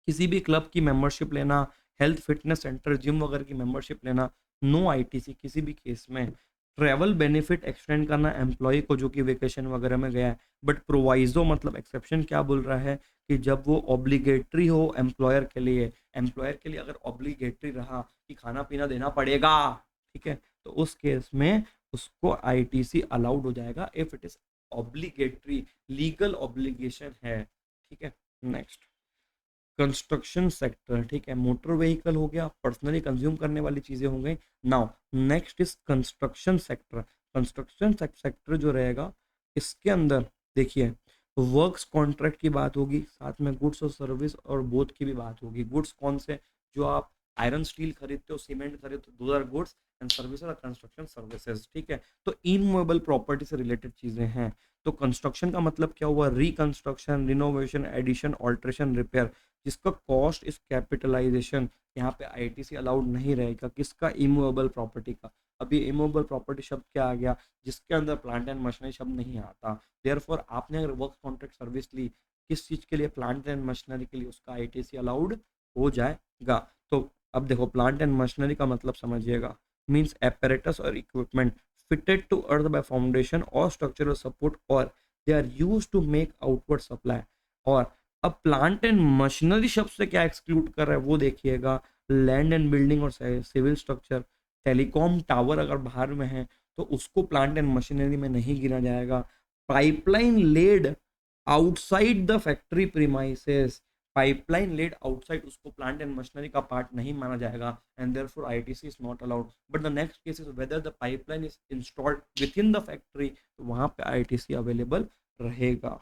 किसी भी क्लब की मेंबरशिप लेना, हेल्थ फिटनेस सेंटर जिम वगैरह की मेंबरशिप लेना, नो आईटीसी किसी भी केस में। ट्रैवल बेनिफिट एक्सटेंड करना एम्प्लॉय को जो कि वेकेशन वगैरह में गया है, बट प्रोवाइजो मतलब एक्सेप्शन क्या बोल रहा है कि जब वो ऑब्लिगेटरी हो एम्प्लॉयर के लिए अगर ऑब्लिगेटरी रहा कि खाना पीना देना पड़ेगा, ठीक है, तो उस केस में उसको आईटीसी अलाउड हो जाएगा if it is obligatory, legal obligation है। ठीक है, नेक्स्ट कंस्ट्रक्शन सेक्टर। ठीक है, मोटर व्हीकल हो गया, पर्सनली कंज्यूम करने वाली चीजें हो गई। Now next is construction sector. Construction sector जो रहेगा इसके अंदर देखिए वर्क्स कॉन्ट्रैक्ट की बात होगी, साथ में गुड्स और सर्विस और बोथ की भी बात होगी। गुड्स कौन से, जो आप आयरन स्टील खरीदते हो, सीमेंट खरीदते हो, those are goods and services are construction services. ठीक है, तो इनमूवेबल प्रॉपर्टी से रिलेटेड चीजें हैं। तो कंस्ट्रक्शन का मतलब क्या हुआ, reconstruction, renovation, addition, alteration, repair, जिसका कॉस्ट इज कैपिटलाइजेशन। यहाँ पे आईटीसी अलाउड नहीं रहेगा, किसका, इमूवेबल प्रॉपर्टी का। अभी इमूवेबल प्रॉपर्टी शब्द क्या आ गया, जिसके अंदर प्लांट एंड मशीनरी शब्द नहीं आता। देयरफॉर आपने अगर वर्क कॉन्ट्रैक्ट सर्विस ली किस चीज के लिए, प्लांट एंड मशीनरी के लिए, उसका आईटीसी अलाउड हो जाएगा। तो अब देखो प्लांट एंड मशीनरी का मतलब समझिएगा, मीन्स apparatus और equipment fitted to earth by foundation or structural support or they are used to make outward supply। और अब प्लांट एंड मशीनरी शब्द से क्या एक्सक्लूड कर रहा है वो देखिएगा, लैंड एंड बिल्डिंग और सिविल स्ट्रक्चर, टेलीकॉम टावर अगर बाहर में है तो उसको प्लांट एंड मशीनरी में नहीं गिना जाएगा। Pipeline laid outside the factory premises, pipeline laid outside, उसको प्लांट एंड मशीनरी का पार्ट नहीं माना जाएगा and therefore ITC is not allowed. But the next case is whether the pipeline is installed within the factory, तो वहां पे आईटीसी अवेलेबल रहेगा।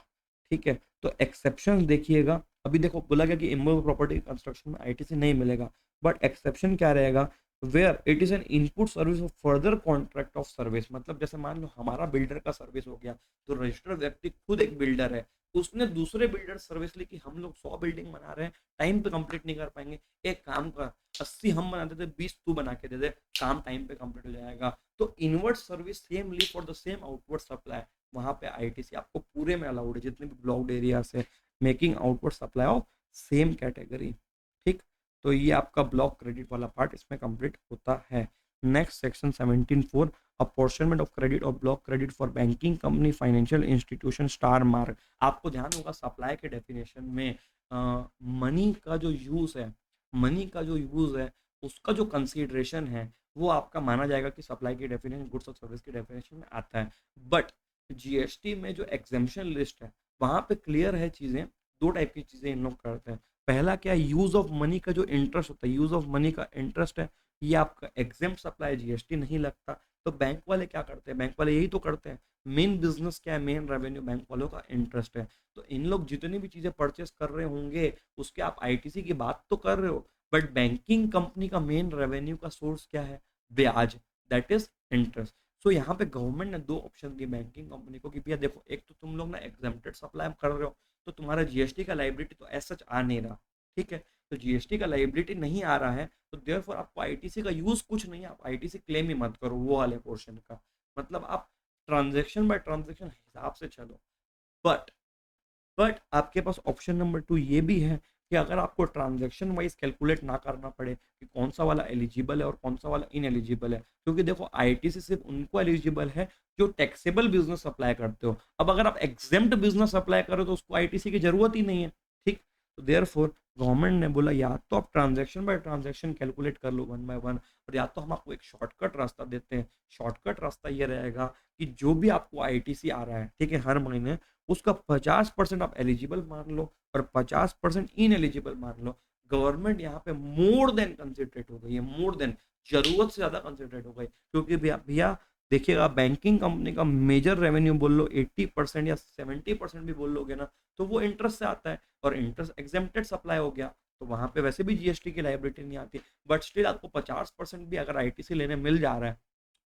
ठीक है, तो एक्सेप्शन देखिएगा, अभी देखो बोला गया कि इमूवेबल प्रॉपर्टी कंस्ट्रक्शन में आईटीसी नहीं मिलेगा, बट एक्सेप्शन क्या रहेगा, where it is an input service of further contract of service. मतलब जैसे मान लो हमारा बिल्डर का सर्विस हो गया, तो रजिस्टर्ड व्यक्ति खुद एक बिल्डर है, उसने दूसरे बिल्डर सर्विस ली कि हम लोग 100 बिल्डिंग बना रहे हैं, टाइम पे कंप्लीट नहीं कर पाएंगे, एक काम कर 80 हम बनाते थे, 20 तू बना के दे दे, काम टाइम पे कंप्लीट हो जाएगा। तो इनवर्ड सर्विस सेम ली for the same outward supply, वहां पे आईटीसी आपको पूरे में अलाउड है, जितने भी ब्लॉक्ड एरिया से making outward supply of same category. ठीक, तो ये आपका ब्लॉक क्रेडिट वाला पार्ट इसमें कंप्लीट होता है। Next section 17(4) apportionment of credit और block credit for banking company, financial institution, star mark. आपको ध्यान होगा सप्लाई के डेफिनेशन में मनी का जो यूज है, मनी का जो यूज है उसका जो कंसीडरेशन है वो आपका माना जाएगा कि सप्लाई की डेफिनेशन, गुड्स और सर्विस की डेफिनेशन में आता है। बट जीएसटी में जो एग्जेम्पशन लिस्ट है वहां पे क्लियर है चीजें, दो टाइप की चीजें इन लोग करते हैं। पहला क्या, यूज ऑफ मनी का जो इंटरेस्ट होता है, यूज ऑफ मनी का इंटरेस्ट है, ये आपका एग्जेम्प्ट सप्लाई, जीएसटी नहीं लगता। तो बैंक वाले क्या करते हैं, बैंक वाले यही तो करते हैं, मेन बिजनेस क्या है, मेन रेवेन्यू बैंक वालों का इंटरेस्ट है। तो इन लोग जितनी भी चीजें परचेस कर रहे होंगे उसके आप आईटीसी की बात तो कर रहे हो, बट बैंकिंग कंपनी का मेन रेवेन्यू का सोर्स क्या है, ब्याज, दैट इज इंटरेस्ट। सो यहाँ पे गवर्नमेंट ने दो ऑप्शन दिए बैंकिंग कंपनी को कि भैया देखो, एक तो तुम लोग ना एग्जेम्प्टेड सप्लाई कर रहे हो तो तुम्हारा जीएसटी का लाइबिलिटी तो ऐसा आ नहीं रहा, ठीक है, तो जीएसटी का लाइबिलिटी नहीं आ रहा है, तो देयरफॉर आपको आईटीसी का यूज कुछ नहीं है, आप आईटीसी क्लेम ही मत करो वो वाले पोर्शन का। मतलब आप ट्रांजेक्शन बाय ट्रांजेक्शन हिसाब से चलो। बट बट आपके पास ऑप्शन नंबर 2 ये भी है कि अगर आपको ट्रांजैक्शन वाइज कैलकुलेट ना करना पड़े कि कौन सा वाला एलिजिबल है और कौन सा वाला इनएलिजिबल है, क्योंकि देखो आईटीसी सिर्फ उनको एलिजिबल है जो टैक्सेबल बिजनेस अप्लाई करते हो। अब अगर आप एग्जेम्प्ट बिजनेस अप्लाई करो तो उसको आईटीसी की जरूरत ही नहीं है, ठीक। तो देयरफॉर गवर्नमेंट ने बोला या तो आप ट्रांजैक्शन बाय ट्रांजैक्शन कैलकुलेट कर लो वन बाय वन, और या तो हम आपको एक शॉर्टकट रास्ता देते हैं। शॉर्टकट रास्ता ये रहेगा कि जो भी आपको आईटीसी आ रहा है, ठीक है, हर महीने उसका 50% आप एलिजिबल मान लो और 50% इनएलिजिबल मान लो। गवर्नमेंट यहाँ पे मोर देन कंसिडरेट हो गई है, मोर देन, जरूरत से ज्यादा कंसिडरेट हो गई, क्योंकि भैया भैया देखिएगा बैंकिंग कंपनी का मेजर रेवेन्यू बोल लो 80% या 70% भी बोल लोगे ना, तो वो इंटरेस्ट से आता है, और इंटरेस्ट एग्जेम्प्टेड सप्लाई हो गया तो वहां पे वैसे भी जीएसटी की लाइबिलिटी नहीं आती। बट स्टिल आपको 50% भी अगर आईटीसी लेने मिल जा रहा है,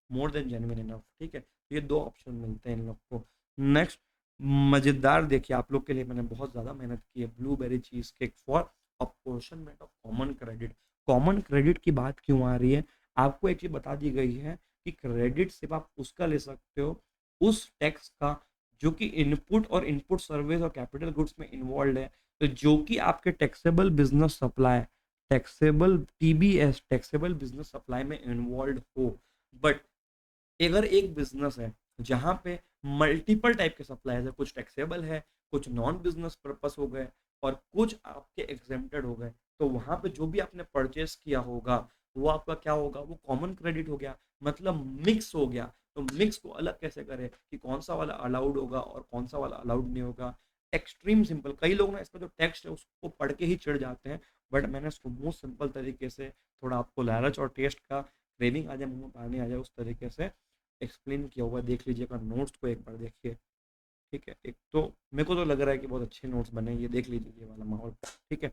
मोर देन जेन्युइन इनफ, ठीक है। तो ये दो ऑप्शन मिलते हैं इन लोग को। नेक्स्ट मजेदार देखिए, आप लोग के लिए मैंने बहुत ज्यादा मेहनत की है, blueberry cheese cake for apportionment of common credit. Common credit की बात क्यों आ रही है, आपको एक चीज बता दी गई है कि क्रेडिट सिर्फ आप उसका ले सकते हो उस टैक्स का जो कि इनपुट और इनपुट सर्विस और कैपिटल गुड्स में इन्वॉल्व है, तो जो कि आपके taxable business supply, taxable TBS, taxable business supply में इन्वॉल्व हो। बट अगर एक बिजनेस है जहां पे मल्टीपल टाइप के सप्लाईज है, कुछ टैक्सेबल है, कुछ नॉन बिजनेस पर्पस हो गए और कुछ आपके एग्जेम्प्टेड हो गए, तो वहां पे जो भी आपने परचेस किया होगा वो आपका क्या होगा, वो कॉमन क्रेडिट हो गया, मतलब मिक्स हो गया। तो मिक्स को अलग कैसे करें कि कौन सा वाला अलाउड होगा और कौन सा वाला अलाउड नहीं होगा, एक्सट्रीम सिंपल। कई लोग ना इसका जो टेक्स्ट है उसको पढ़ के ही चिढ़ जाते हैं, बट मैंने इसको मोस्ट सिंपल तरीके से, थोड़ा आपको लालच और टेस्ट का क्रेविंग आ जाए, मुंह में पानी आ जाए, उस तरीके से एक्सप्लेन किया हुआ। देख लीजिएगा नोट्स को एक बार देखिए, ठीक है। एक तो मेरे को तो लग रहा है कि बहुत अच्छे नोट्स बने, ये देख लीजिए ये वाला माहौल, ठीक है।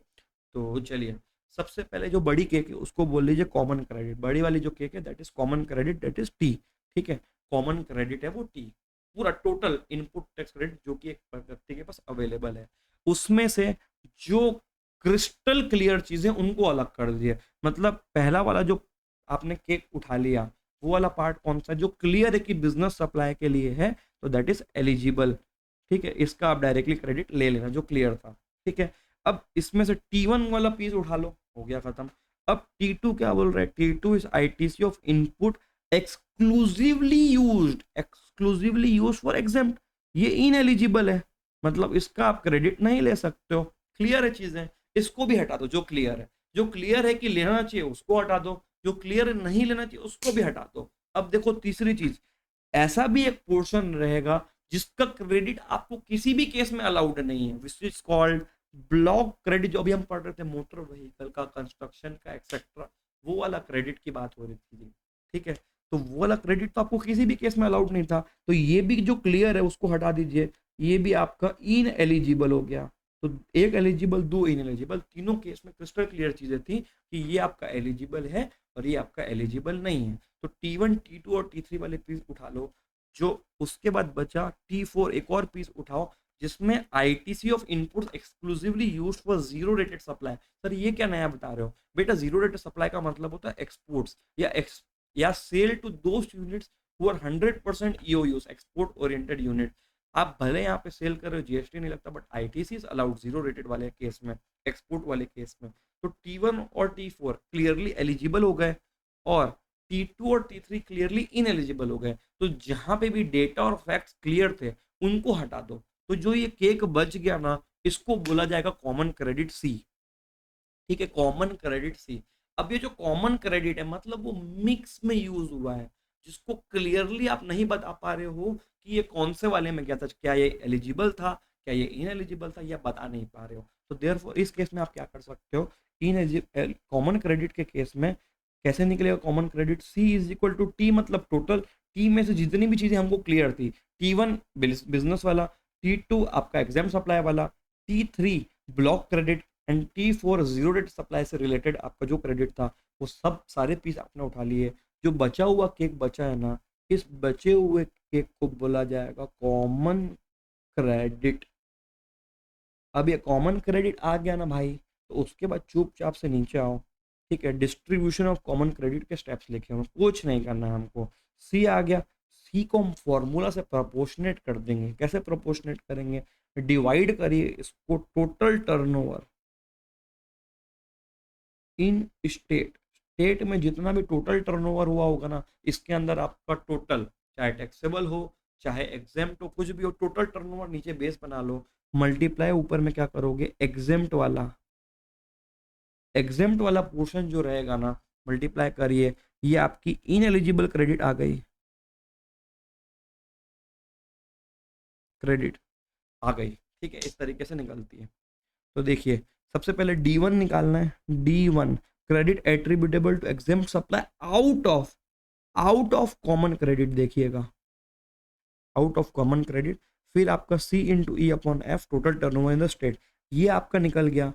तो चलिए, सबसे पहले जो बड़ी केक है उसको बोल लीजिए कॉमन क्रेडिट। बड़ी वाली जो केक है that is common credit, that is T, ठीक है। कॉमन क्रेडिट है वो टी, पूरा टोटल इनपुट टैक्स क्रेडिट जो कि एक व्यक्ति के पास अवेलेबल है, उसमें से जो क्रिस्टल क्लियर चीजें उनको अलग कर दिए। मतलब पहला वाला जो आपने केक उठा लिया, वो वाला पार्ट कौन सा जो क्लियर है कि बिजनेस सप्लाई के लिए है, तो दैट इज एलिजिबल, ठीक है। इसका आप डायरेक्टली क्रेडिट ले लेना जो क्लियर था, ठीक है। अब इसमें से T1 वाला पीस उठा लो, हो गया खत्म। अब T2 क्या बोल रहा है, T2 is ITC of input exclusively use for exam. ये इनएलिजिबल है, मतलब इसका आप क्रेडिट नहीं ले सकते हो। क्लियर है चीजें, इसको भी हटा दो। जो क्लियर है, जो क्लियर है कि लेना चाहिए उसको हटा दो, जो क्लियर नहीं लेना चाहिए उसको भी हटा दो। अब देखो तीसरी चीज, ऐसा भी एक पोर्शन रहेगा जिसका क्रेडिट आपको किसी भी केस में अलाउड नहीं है, which is called block credit. जो अभी हम पढ़ रहे थे मोटर व्हीकल का, कंस्ट्रक्शन का, एक्सेट्रा, वो वाला क्रेडिट की बात हो रही थी, ठीक है। तो वो वाला क्रेडिट तो आपको किसी भी केस में अलाउड नहीं था, तो ये भी जो क्लियर है उसको हटा दीजिए, ये भी आपका इन एलिजिबल हो गया। तो एक एलिजिबल, दो इन एलिजिबल, तीनों केस में क्रिस्टल क्लियर चीजें थी कि ये आपका एलिजिबल है और ये आपका एलिजिबल नहीं है। तो T1, T2 और T3 वाले पीस उठा लो। जो उसके बाद बचा T4, एक और पीस उठाओ जिसमें ITC of input exclusively used for zero rated supply. Sir ये क्या नया बता रहे हो बेटा, जीरो रेटेड सप्लाई का मतलब होता है एक्सपोर्ट्स या सेल टू दोस्त units who are 100% EOUs, export oriented unit. आप भले यहाँ पे सेल कर रहे हो, जीएसटी नहीं लगता, but ITC is allowed zero rated वाले केस में, एक्सपोर्ट वाले केस में। तो T1 और T4 क्लियरली एलिजिबल हो गए और T2 और T3 क्लियरली इनएलिजिबल हो गए। तो जहां पे भी डेटा और फैक्ट्स क्लियर थे उनको हटा दो। तो जो ये केक बच गया ना, इसको बोला जाएगा कॉमन क्रेडिट सी, ठीक है, कॉमन क्रेडिट सी। अब ये जो कॉमन क्रेडिट है मतलब वो मिक्स में यूज हुआ है, जिसको क्लियरली आप नहीं बता पा रहे हो कि ये कौन से वाले में गया था, क्या ये एलिजिबल था, क्या ये इनएलिजिबल था, या बता नहीं पा रहे हो। तो देयरफॉर इस केस में आप क्या कर सकते हो, कॉमन क्रेडिट के केस में कैसे निकलेगा common credit, C is equal to T, मतलब टोटल टी में से जितनी भी चीजें हमको क्लियर थी, T1 बिजनेस वाला, T2 आपका एग्जाम सप्लाई वाला, T3 block credit and T4 zero rate supply से रिलेटेड आपका जो क्रेडिट था, वो सब सारे पीस आपने उठा लिए। जो बचा हुआ केक बचा है ना, इस बचे हुए केक को बोला जाएगा कॉमन क्रेडिट। अब ये कॉमन क्रेडिट आ गया ना भाई, तो उसके बाद चुपचाप से नीचे आओ, ठीक है। डिस्ट्रीब्यूशन ऑफ कॉमन क्रेडिट के स्टेप्स लिखे हैं, कुछ नहीं करना है हमको। सी आ गया, सी को हम फॉर्मूला से प्रोपोर्शनेट कर देंगे। कैसे प्रोपोर्शनेट करेंगे, डिवाइड करिए इसको टोटल टर्नओवर इन स्टेट, स्टेट में जितना भी टोटल टर्नओवर हुआ होगा ना, इसके अंदर आपका टोटल, चाहे टैक्सेबल हो चाहे एग्जेम्प्ट हो, कुछ भी हो, टोटल टर्नओवर नीचे बेस बना लो, मल्टीप्लाई ऊपर में क्या करोगे, एग्जेम्प्ट वाला, एग्जेम्प्ट वाला पोर्शन जो रहेगा ना, मल्टीप्लाई करिए, ये आपकी इनएलिजिबल क्रेडिट आ गई, क्रेडिट आ गई, ठीक है, इस तरीके से निकलती है। तो देखिए सबसे पहले D1 निकालना है, D1 credit attributable to exempt supply out of common credit, देखिएगा आउट ऑफ कॉमन क्रेडिट, फिर आपका C/E/F total turnover in the state, ये आपका निकल गया।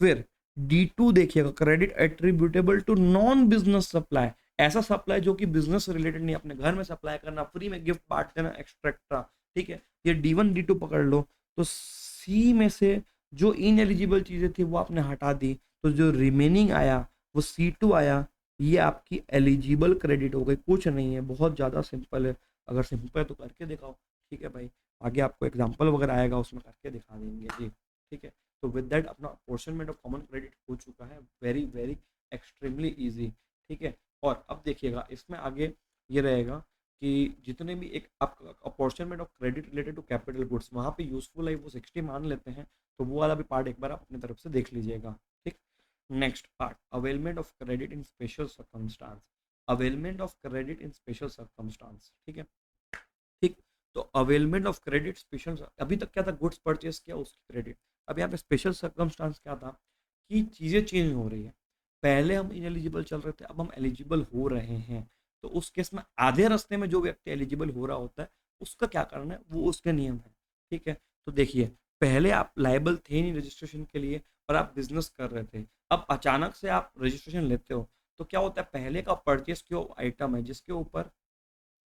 फिर D2 देखिएगा credit attributable to non business supply, ऐसा सप्लाई जो कि बिजनेस से रिलेटेड नहीं, अपने घर में सप्लाई करना, फ्री में गिफ्ट बांट देना, एक्स्ट्रा, ठीक है, ये D1 D2 पकड़ लो। तो सी में से जो इनएलिजिबल चीजें थी वो आपने हटा दी, तो जो रिमेनिंग आया वो C2 आया, ये आपकी एलिजिबल क्रेडिट हो गई, कुछ नहीं है, बहुत ज्यादा सिंपल है। अगर सिंपल है तो करके दिखाओ, ठीक है भाई, आगे आपको एग्जांपल वगैरह आएगा उसमें करके दिखा देंगे जी, ठीक है। तो विद दैट अपना अपॉर्चनमेंट ऑफ कॉमन क्रेडिट हो चुका है, वेरी वेरी एक्सट्रीमली इजी, ठीक है। और अब देखिएगा इसमें आगे ये रहेगा कि जितने भी एक आपका apportionment of credit related to capital goods, वहाँ पे यूजफुल है वो 60 मान लेते हैं, तो वो वाला भी पार्ट एक बार आप अपनी तरफ से देख लीजिएगा, ठीक। Next part, availment of credit in special circumstance, availment of credit in special circumstance, ठीक है, ठीक। तो अवेलमेंट ऑफ क्रेडिट स्पेशल, अभी तक क्या था, गुड्स परचेस किया उसकी क्रेडिट, अब यहाँ पे स्पेशल सर्कमस्टांस क्या था कि चीजें चेंज हो रही है, पहले हम इनएलिजिबल चल रहे थे, अब हम एलिजिबल हो रहे हैं, तो उस केस में आधे रास्ते में जो व्यक्ति एलिजिबल हो रहा होता है उसका क्या करना है, वो उसके नियम है, ठीक है। तो देखिए पहले आप लायबल थे नहीं रजिस्ट्रेशन के लिए और आप बिजनेस कर रहे थे, अब अचानक से आप रजिस्ट्रेशन लेते हो, तो क्या होता है, पहले का परचेस क्यों आइटम है जिसके ऊपर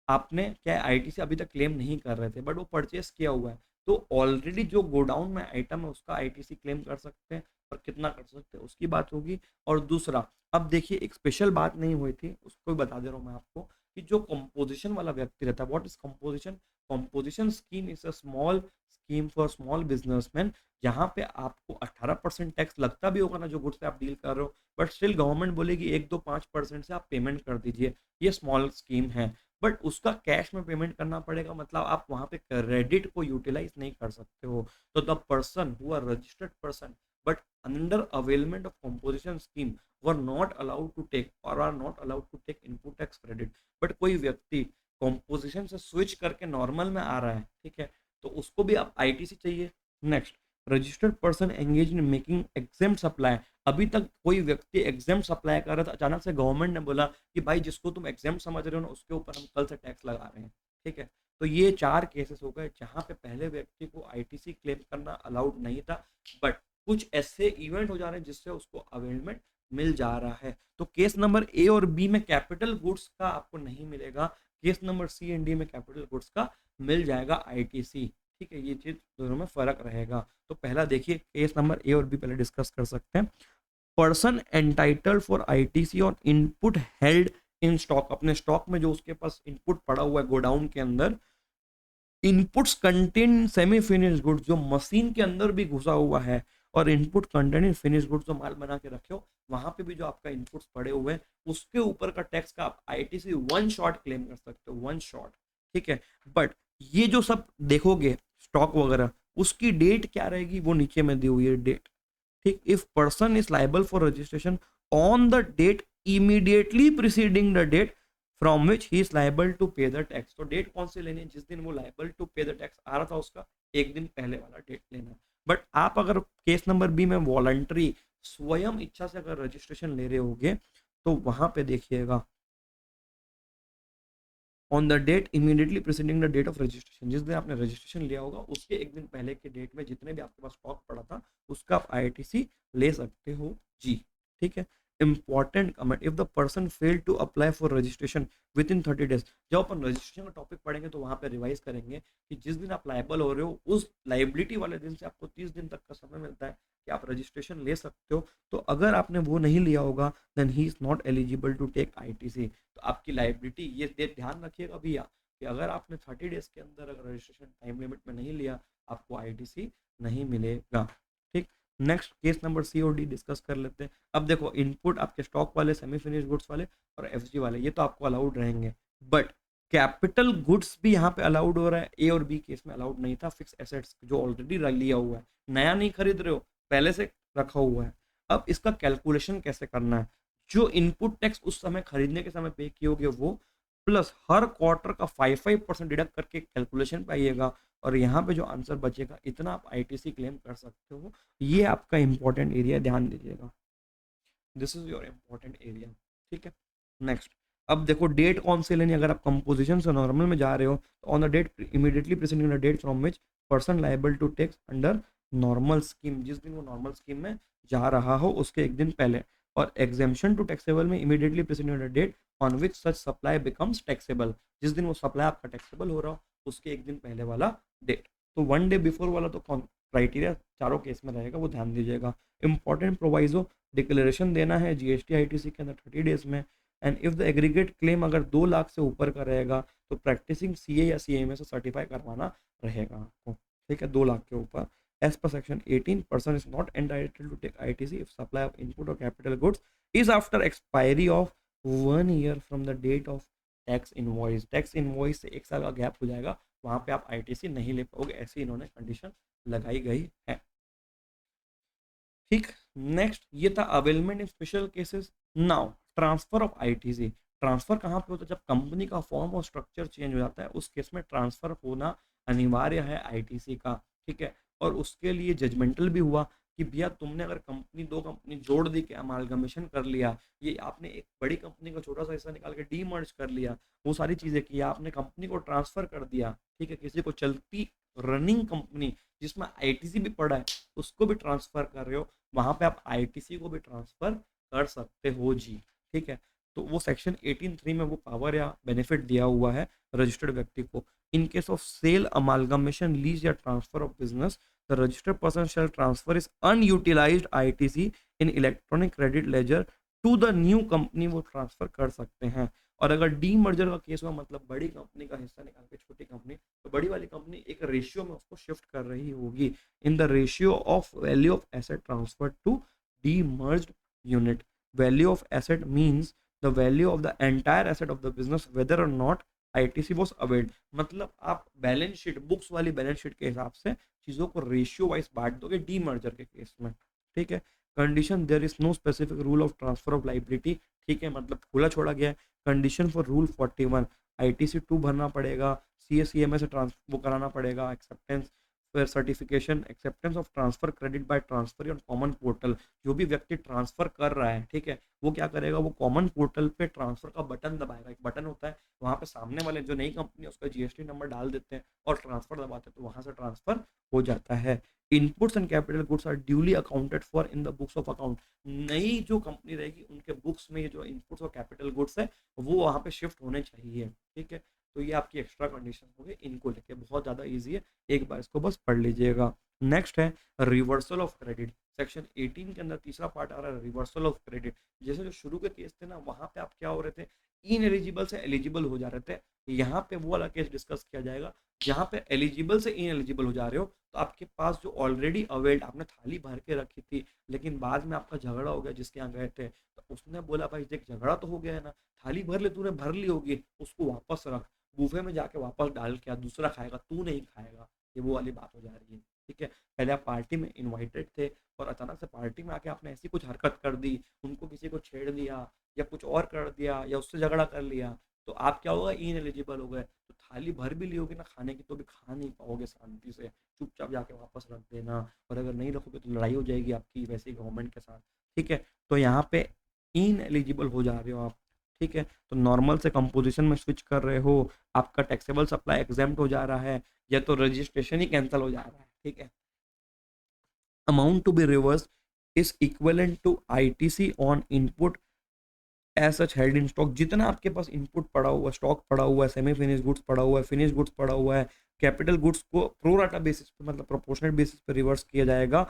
आपने क्या आईटीसी अभी तक क्लेम नहीं कर रहे थे, बट वो परचेस किया हुआ है, तो ऑलरेडी जो गोडाउन में आइटम है उसका आईटीसी क्लेम कर सकते हैं, और कितना कर सकते हैं उसकी बात होगी। और दूसरा, अब देखिए एक स्पेशल बात नहीं हुई थी, उसको भी बता दे रहा हूँ मैं आपको, कि जो कंपोजिशन वाला व्यक्ति रहता है, what is composition, composition scheme is a small scheme for small businessman, जहाँ पे आपको 18% टैक्स लगता भी होगा ना जो गुड्स से आप डील कर रहे हो, बट स्टिल गवर्नमेंट बोलेगी 1-2-5% से आप पेमेंट कर दीजिए, ये स्मॉल स्कीम है, बट उसका कैश में पेमेंट करना पड़ेगा, मतलब आप वहां पे क्रेडिट को यूटिलाइज नहीं कर सकते हो। तो the person who are registered person but under availment of composition scheme were not allowed to take और are not allowed to take input tax credit, but कोई व्यक्ति कंपोजिशन से स्विच करके नॉर्मल में आ रहा है, ठीक है, तो उसको भी आप आईटीसी चाहिए। Next, registered person engage in making exempt supply, अभी तक कोई व्यक्ति एग्जेम्प्ट सप्लाई कर रहा था, अचानक से गवर्नमेंट ने बोला कि भाई जिसको तुम एग्जाम समझ रहे हो ना उसके ऊपर हम कल से टैक्स लगा रहे हैं, ठीक है। तो ये 4 केसेस हो गए जहां पे पहले व्यक्ति को आईटीसी क्लेम करना अलाउड नहीं था, बट कुछ ऐसे इवेंट हो जा रहे हैं जिससे उसको अवेलमेंट मिल जा रहा है। तो केस नंबर ए और बी में कैपिटल गुड्स का आपको नहीं मिलेगा, case number C and D में कैपिटल गुड्स का मिल जाएगा आईटीसी, ठीक है, ये चीज दोनों में फर्क रहेगा। तो पहला देखिए केस नंबर ए और बी पहले डिस्कस कर सकते हैं। पर्सन एंटाइटल्ड फॉर आईटीसी और इनपुट हेल्ड इन स्टॉक, अपने स्टॉक में जो उसके पास इनपुट पड़ा हुआ है गोडाउन के अंदर, inputs contain semi finish goods, जो मशीन के अंदर भी घुसा हुआ है, और इनपुट कंटेन फिनिश गुड्स जो माल बना के रखे हो, वहां पे भी जो आपका इनपुट्स पड़े हुए हैं उसके ऊपर का टैक्स का आप आईटीसी वन शॉट क्लेम कर सकते हो, वन शॉट, ठीक है। बट ये जो सब देखोगे स्टॉक वगैरह, उसकी डेट क्या रहेगी वो नीचे में दी हुई है डेट, ठीक। If person is liable for registration on the date immediately preceding the date from which he is liable to pay the tax, तो डेट कौन सी लेनी है, जिस दिन वो liable to pay the tax आ रहा था उसका एक दिन पहले वाला डेट लेना है। बट आप अगर केस नंबर बी में वॉलंटरी स्वयं इच्छा से अगर रजिस्ट्रेशन ले रहे होगे, तो वहां पे देखिएगा on the date immediately preceding the date of registration, जिस दिन आपने रजिस्ट्रेशन लिया होगा उसके एक दिन पहले के डेट में जितने भी आपके पास स्टॉक पड़ा था उसका आप आईटीसी ले सकते हो जी, ठीक है। Important comment, if the person fail to apply for registration within 30 days, जब अपन रजिस्ट्रेशन का टॉपिक पढ़ेंगे तो वहां पे रिवाइज करेंगे कि जिस दिन आप लाइबल हो रहे हो उस लाइबिलिटी वाले दिन से आपको 30 दिन तक का समय मिलता है कि आप रजिस्ट्रेशन ले सकते हो। तो अगर आपने वो नहीं लिया होगा then he is not eligible to take ITC. तो आपकी लाइबिलिटी ये ध्यान रखिएगा भैया कि अगर आपने 30 डेज के अंदर अगर रजिस्ट्रेशन टाइम लिमिट में नहीं लिया आपको आईटीसी नहीं मिलेगा। ठीक, नेक्स्ट केस नंबर सी और डी डिस्कस कर लेते हैं। अब देखो इनपुट आपके स्टॉक वाले, सेमी फिनिश गुड्स वाले और एफजी वाले, ये तो आपको अलाउड रहेंगे, बट कैपिटल गुड्स भी यहाँ पे अलाउड हो रहा है। ए और बी केस में अलाउड नहीं था, फिक्स एसेट्स जो ऑलरेडी लिया हुआ है, नया नहीं खरीद रहे हो, पहले से रखा हुआ है। अब इसका कैलकुलेशन कैसे करना है, जो इनपुट टैक्स उस समय खरीदने के समय पे किए होगे वो प्लस हर क्वार्टर का 5% डिडक्ट करके कैलकुलेशन पे आइएगा, और यहाँ पे जो आंसर बचेगा इतना आप आईटीसी क्लेम कर सकते हो। ये आपका इंपॉर्टेंट एरिया, ध्यान दीजिएगा, this is your important area. ठीक है, नेक्स्ट, अब देखो डेट कौन से लेनी, अगर आप कंपोजिशन से नॉर्मल में जा रहे हो तो on the date immediately preceding the date from which person liable to tax under normal scheme, जिस दिन वो नॉर्मल स्कीम में जा रहा हो उसके एक दिन पहले, और एग्जेम्पशन टू टैक्सेबल में immediately preceding the date on which such supply becomes taxable, जिस दिन वो सप्लाई आपका टैक्सेबल हो रहा हो उसके एक दिन पहले वाला डेट। तो 1 डे बिफोर वाला तो क्राइटेरिया चारों केस में रहेगा, वो ध्यान दीजिएगा। इंपॉर्टेंट प्रोवाइजो, डिक्लेरेशन देना है जीएसटी आईटीसी के अंदर 30 डेज में, and if the aggregate claim अगर 2 लाख से ऊपर का रहेगा तो प्रैक्टिसिंग सीए या सीएमए से सर्टिफाई करवाना रहेगा आपको। ठीक है, 2 लाख के ऊपर। As per section 18 person is not entitled to take ITC if supply of input और capital goods is after expiry of 1 year from the date of tax invoice. Tax invoice से 1 साल का गैप हो जाएगा, वहां पे आप आईटीसी नहीं ले पाओगे, ऐसी इन्होंने कंडीशन लगाई गई है। ठीक, नेक्स्ट ये था availment in special cases. Now transfer of ITC, transfer कहाँ पे होता है, जब कंपनी का फॉर्म और स्ट्रक्चर चेंज हो जाता है उस केस में ट्रांसफर होना अनिवार्य है आईटीसी का। ठीक है, और उसके लिए जजमेंटल भी हुआ कि भैया तुमने अगर कंपनी 2 कंपनी जोड़ दी के अमालगमेशन कर लिया, ये आपने एक बड़ी कंपनी का छोटा सा हिस्सा निकाल के डीमर्ज कर लिया, वो सारी चीजें की, आपने कंपनी को ट्रांसफर कर दिया। ठीक है, किसी को चलती रनिंग कंपनी जिसमें आईटीसी भी पड़ा है उसको भी ट्रांसफर कर रहे हो, वहां पे आप आईटीसी को भी ट्रांसफर कर सकते हो जी। ठीक है, तो वो सेक्शन 18(3) में वो पावर या बेनिफिट दिया हुआ है रजिस्टर्ड व्यक्ति को। In case of sale, amalgamation, lease या transfer of business, the registered person shall transfer is unutilised ITC in electronic credit ledger to the new company, वो ट्रांसफर कर सकते हैं। और अगर डी मर्जर का केस हुआ, मतलब बड़ी कंपनी का हिस्सा निकाल के छोटी कंपनी, तो बड़ी वाली कंपनी एक रेशियो में उसको शिफ्ट कर रही होगी in the ratio of value of asset transfer to the merged unit. Value of asset means the value of the entire asset of the business whether or not ITC was availed, मतलब आप बैलेंस शीट, बुक्स वाली बैलेंस शीट के हिसाब से चीजों को रेशियो वाइज बांट दोगे डी मर्जर के केस में। ठीक है, condition, there is no specific rule of transfer of liability. ठीक है, मतलब खुला छोड़ा गया है। कंडीशन फॉर रूल 41, आईटीसी 2 भरना पड़ेगा, सीएससीएमए से वो कराना पड़ेगा, एक्सेप्टेंस फिर certification, acceptance of transfer credit by transfer on common portal. जो भी व्यक्ति ट्रांसफर कर रहा है, ठीक है, वो क्या करेगा, वो कॉमन पोर्टल पे ट्रांसफर का बटन दबाएगा। एक बटन होता है, वहां पे सामने वाले जो नई कंपनी है उसका जीएसटी नंबर डाल देते हैं और ट्रांसफर दबाते हैं, तो वहां से ट्रांसफर हो जाता है। Inputs and capital goods are duly accounted for in the books of account. नई जो कंपनी रहेगी उनके बुक्स में ये जो इनपुट्स और कैपिटल गुड्स है वो वहां पे शिफ्ट होने चाहिए। ठीक है, तो ये आपकी एक्स्ट्रा कंडीशन हो गई इनको लेके, बहुत ज्यादा इजी है, एक बार इसको बस पढ़ लीजिएगा। नेक्स्ट है रिवर्सल ऑफ क्रेडिट। सेक्शन 18 के अंदर तीसरा पार्ट आ रहा है रिवर्सल ऑफ क्रेडिट। जैसे जो शुरू के केस थे ना, वहां पे आप क्या हो रहे थे, इन एलिजिबल से एलिजिबल हो जा रहे थे। यहाँ पे वो वाला केस डिस्कस किया जाएगा जहाँ पे एलिजिबल से इन एलिजिबल हो जा रहे हो, तो आपके पास जो ऑलरेडी अवेल्ड आपने थाली भर के रखी थी, लेकिन बाद में आपका झगड़ा हो गया जिसके यहाँ गए थे, तो उसने बोला भाई देख झगड़ा तो हो गया है ना, थाली भर ले, तूने भर ली होगी, उसको वापस रख, बूफे में जाके वापस डाल के दूसरा खाएगा, तू नहीं खाएगा। ये वो वाली बात हो जा रही है। ठीक है, पहले आप पार्टी में इनवाइटेड थे और अचानक से पार्टी में आके आपने ऐसी कुछ हरकत कर दी, उनको किसी को छेड़ दिया या कुछ और कर दिया या उससे झगड़ा कर लिया, तो आप क्या होगा, इन एलिजिबल हो गए। तो थाली भर भी ली होगी ना खाने की, तो भी खा नहीं पाओगे शांति से, चुपचाप जाके वापस रख देना, और अगर नहीं रखोगे तो लड़ाई हो जाएगी आपकी वैसे ही गवर्नमेंट के साथ। ठीक है, तो यहाँ पे इन एलिजिबल हो जा रहे हो आप। ठीक है, तो नॉर्मल से कंपोजिशन में स्विच कर रहे हो, आपका टैक्सेबल सप्लाई एग्जेम्प्ट हो जा रहा है, या तो रजिस्ट्रेशन ही कैंसिल हो जा रहा है। ठीक है, amount to be reverse is equivalent to ITC on input as such held in stock. जितना आपके पास इनपुट पड़ा हुआ है, स्टॉक पड़ा हुआ है, सेमी फिनिश गुड्स पड़ा हुआ है, फिनिश गुड्स पड़ा हुआ है, कैपिटल गुड्स को प्रोराटा बेसिस पे, मतलब प्रोपोर्शनल बेसिस पे रिवर्स किया जाएगा।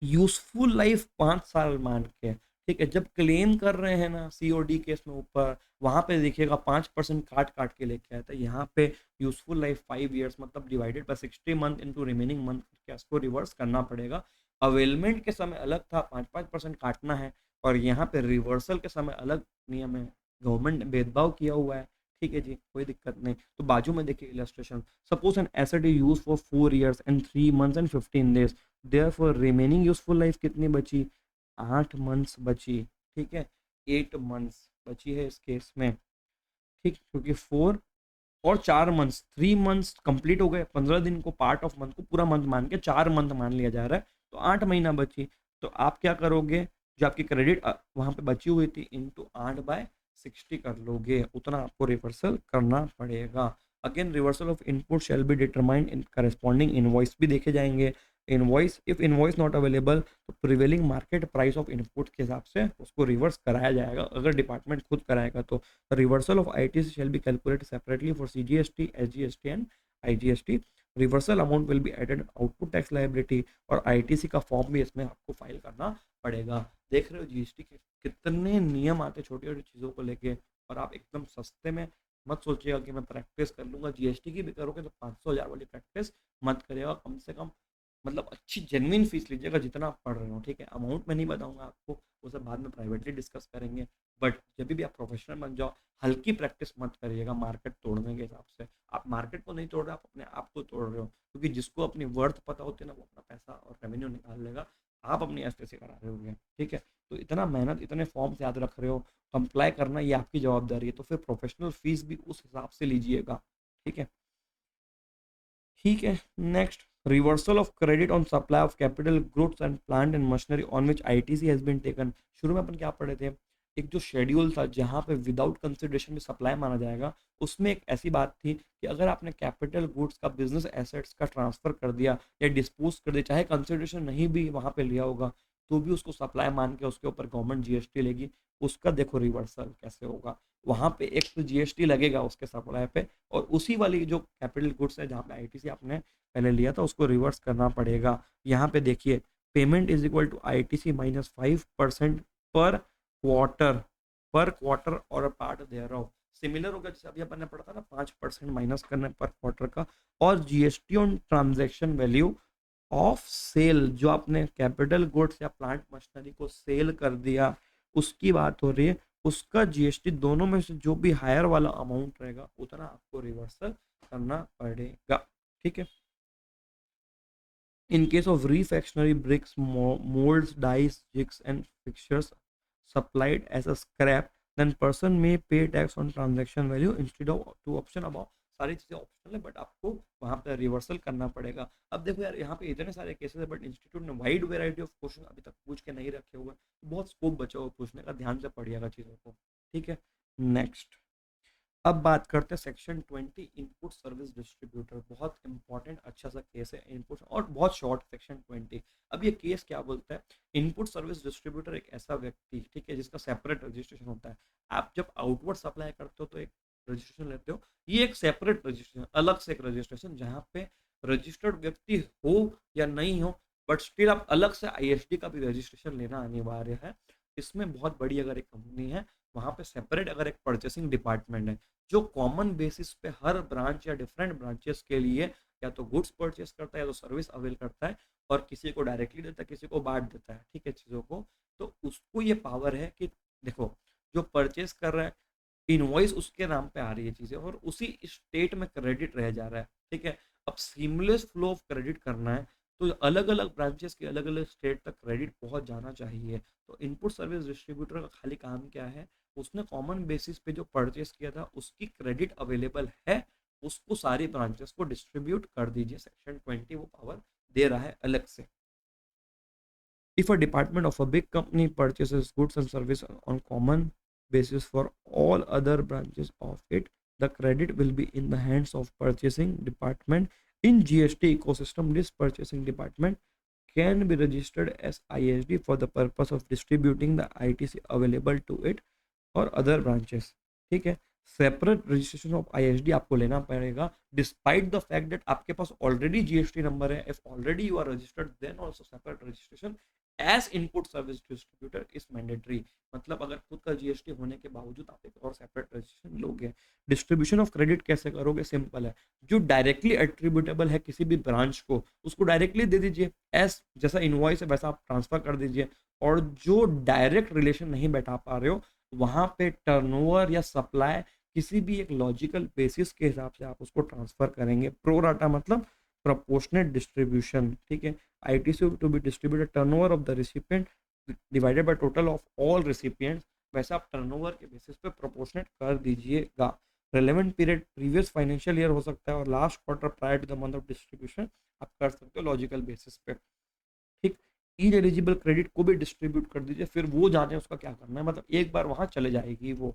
यूजफुल लाइफ 5 साल मान के। ठीक है, जब क्लेम कर रहे हैं ना सीओडी केस में ऊपर, वहाँ पे देखिएगा 5% काट-काट के लेके आया था। यहाँ पे यूज़फुल लाइफ 5 इयर्स मतलब divided by 60 month into remaining month करके इसको रिवर्स करना पड़ेगा। अवेलमेंट के समय अलग था, 5-5% काटना है और यहाँ पे रिवर्सल के समय अलग नियम है। गवर्नमेंट ने भेदभाव किया हुआ है। ठीक है जी, कोई दिक्कत नहीं। तो बाजू में देखिए illustration, suppose an asset is used for 4 years and 3 months and 15 days, therefore remaining useful life कितनी बची? 8 मंथ्स बची, ठीक है? 8 मंथ्स बची है इस केस में, ठीक? क्योंकि 4 और 4 मंथ्स, 3 मंथ्स कंप्लीट हो गए, 15 दिन को पार्ट ऑफ मंथ को पूरा मंथ मान के 4 मंथ मान लिया जा रहा है, तो 8 महीना बची। तो आप क्या करोगे? जो आपकी क्रेडिट वहाँ पे बची हुई थी इंटू 8/60 कर लोगे, उतना आपको रिवर्सल करना पड़ेगा। Again reversal of input shall be determined in corresponding invoice भी देखे जाएंगे। Invoice if invoice not available तो prevailing market price of input के हिसाब से उसको रिवर्स कराया जाएगा, अगर डिपार्टमेंट खुद कराएगा तो। Reversal of ITC shall be calculated separately for CGST, SGST and IGST. Reversal amount will be added output tax liability और आईटीसी का फॉर्म भी इसमें आपको फाइल करना पड़ेगा। देख रहे हो जीएसटी के कितने नियम आते हैं छोटी छोटी चीज़ों को लेके, और आप एकदम सस्ते में मत सोचिएगा कि मैं प्रैक्टिस कर लूंगा। जीएसटी की भी करोगे तो 500,000 वाली प्रैक्टिस मत करिएगा, कम से कम मतलब अच्छी जेन्युइन फीस लीजिएगा जितना आप पढ़ रहे हो, ठीक है? अमाउंट मैं नहीं बताऊंगा आपको, वो सब बाद में प्राइवेटली डिस्कस करेंगे। बट जब भी आप प्रोफेशनल बन जाओ, हल्की प्रैक्टिस मत करिएगा मार्केट तोड़ने के हिसाब से। आप मार्केट को नहीं तोड़ रहे, आप अपने आप को तोड़ रहे हो, क्योंकि जिसको अपनी वर्थ पता होती है ना वो अपना पैसा और रेवेन्यू निकाल लेगा। आप अपनी एफएससी करा रहे होगे, ठीक है? तो इतना मेहनत, इतने फॉर्म्स याद रख रहे हो, कंप्लाई करना ये आपकी जवाबदारी है, तो फिर प्रोफेशनल फीस भी उस हिसाब से लीजिएगा, ठीक है? ठीक है, next, reversal of credit on supply of capital goods and plant and machinery on which ITC has been taken. शुरू में अपन क्या पढ़े थे? एक जो शेड्यूल था जहां पे विदाउट कंसिडरेशन में सप्लाई माना जाएगा, उसमें एक ऐसी बात थी कि अगर आपने कैपिटल गुड्स का बिजनेस एसेट्स का ट्रांसफर कर दिया या डिस्पोज कर दिया, चाहे कंसिडरेशन नहीं भी वहां पे लिया होगा, तो भी उसको सप्लाई मान के उसके ऊपर गवर्नमेंट जीएसटी लेगी। उसका देखो रिवर्सल कैसे होगा। वहां पे एक तो जीएसटी लगेगा उसके सप्लाई पे, और उसी वाली जो कैपिटल गुड्स है जहाँ पे आईटीसी आपने पहले लिया था उसको रिवर्स करना पड़ेगा। यहाँ पे देखिए, payment is equal to ITC minus 5% per quarter, पर क्वार्टर और पार्ट देयर ऑफ। सिमिलर होगा जैसे अभी अपन ने पढ़ा था ना, 5% माइनस करना पर क्वार्टर का। और GST on transaction value of sale, जो आपने कैपिटल गुड्स या प्लांट मशीनरी को सेल कर दिया उसकी बात हो रही है, उसका जीएसटी दोनों में से जो भी हायर वाला अमाउंट रहेगा उतना आपको रिवर्सल करना पड़ेगा, ठीक है? In case of refractionary bricks, molds, dies, jigs, and fixtures supplied as a scrap, then person may pay tax on transaction value instead of two option above। सारी चीजें ऑप्शनल है, बट आपको वहां पे रिवर्सल करना पड़ेगा। अब देखो यार, यहाँ पे इतने सारे केसेस है, बट इंस्टीट्यूट ने वाइड वेराइटी ऑफ क्वेश्चन अभी तक पूछ के नहीं रखे हुए, बहुत स्कोप बचा हुआ पूछने का, ध्यान से पढ़िएगा चीजों को, ठीक है? नेक्स्ट, अब बात करते हैं सेक्शन 20 इनपुट सर्विस डिस्ट्रीब्यूटर। बहुत इंपॉर्टेंट अच्छा सा केस है इनपुट, और बहुत शॉर्ट सेक्शन 20। अब ये केस क्या बोलता है? इनपुट सर्विस डिस्ट्रीब्यूटर एक ऐसा व्यक्ति, ठीक है, जिसका सेपरेट रजिस्ट्रेशन होता है। आप जब आउटवर्ड सप्लाई करते हो तो एक रजिस्ट्रेशन लेते हो, ये एक सेपरेट रजिस्ट्रेशन, अलग से एक रजिस्ट्रेशन, जहाँ पे रजिस्टर्ड व्यक्ति हो या नहीं हो, बट स्टिल आप अलग से आईएसडी का भी रजिस्ट्रेशन लेना अनिवार्य है। इसमें बहुत बड़ी अगर एक कंपनी है, वहां पे सेपरेट अगर एक परचेसिंग डिपार्टमेंट है, जो कॉमन बेसिस पे हर ब्रांच या डिफरेंट ब्रांचेस के लिए या तो गुड्स परचेस करता है या तो सर्विस अवेल करता है, और किसी को डायरेक्टली देता है, किसी को बांट देता है, ठीक है, चीज़ों को। तो उसको ये पावर है कि देखो, जो परचेस कर रहा है, इनवॉइस उसके नाम पे आ रही है चीज़ें, और उसी स्टेट में क्रेडिट रह जा रहा है, ठीक है? अब सीमलेस फ्लो ऑफ क्रेडिट करना है, तो अलग अलग ब्रांचेस के अलग अलग स्टेट तक क्रेडिट पहुंच जाना चाहिए। तो इनपुट सर्विस डिस्ट्रीब्यूटर का खाली काम क्या है? उसने कॉमन बेसिस पे जो परचेस किया था उसकी क्रेडिट अवेलेबल है, उसको सारी ब्रांचेस को डिस्ट्रीब्यूट कर दीजिए। सेक्शन 20 वो पावर दे रहा है अलग से। If a department of a big company purchases goods and services on common basis for all other branches of it, the credit will be in the hands of purchasing department. In GST ecosystem, this purchasing department can be registered as ISD for the purpose of distributing the ITC available to it और अदर ब्रांचेस, ठीक है? सेपरेट रजिस्ट्रेशन ऑफ आईएसडी आपको लेना पड़ेगा, डिस्पाइट द फैक्ट दैट आपके पास ऑलरेडी जीएसटी नंबर है। If already you are registered, then also separate registration as input service distributor is mandatory. मतलब अगर खुद का जीएसटी होने के बावजूद आप एक और सेपरेट रजिस्ट्रेशन लोगे। डिस्ट्रीब्यूशन ऑफ क्रेडिट कैसे करोगे? सिंपल है, जो डायरेक्टली एट्रीब्यूटेबल है किसी भी ब्रांच को उसको डायरेक्टली दे दीजिए, एस जैसा इनवॉइस है वैसा आप ट्रांसफर कर दीजिए। और जो डायरेक्ट रिलेशन नहीं बैठा पा रहे हो वहां पे टर्नओवर या सप्लाई किसी भी एक लॉजिकल बेसिस के हिसाब से आप उसको ट्रांसफर करेंगे। प्रो राटा मतलब प्रोपोर्शनेट डिस्ट्रीब्यूशन, ठीक है। ITC to be distributed turnover of the recipient divided by total of all recipients, वैसा आप टर्नओवर के बेसिस पे प्रोपोर्शनेट कर दीजिएगा। Relevant period previous financial year हो सकता है और last quarter prior to the month of distribution आप कर सकते हो लॉजिकल बेसिस पे, ठीक। इन एलिजिबल क्रेडिट को भी डिस्ट्रीब्यूट कर दीजिए, फिर वो जाने उसका क्या करना है, मतलब एक बार वहां चले जाएगी वो,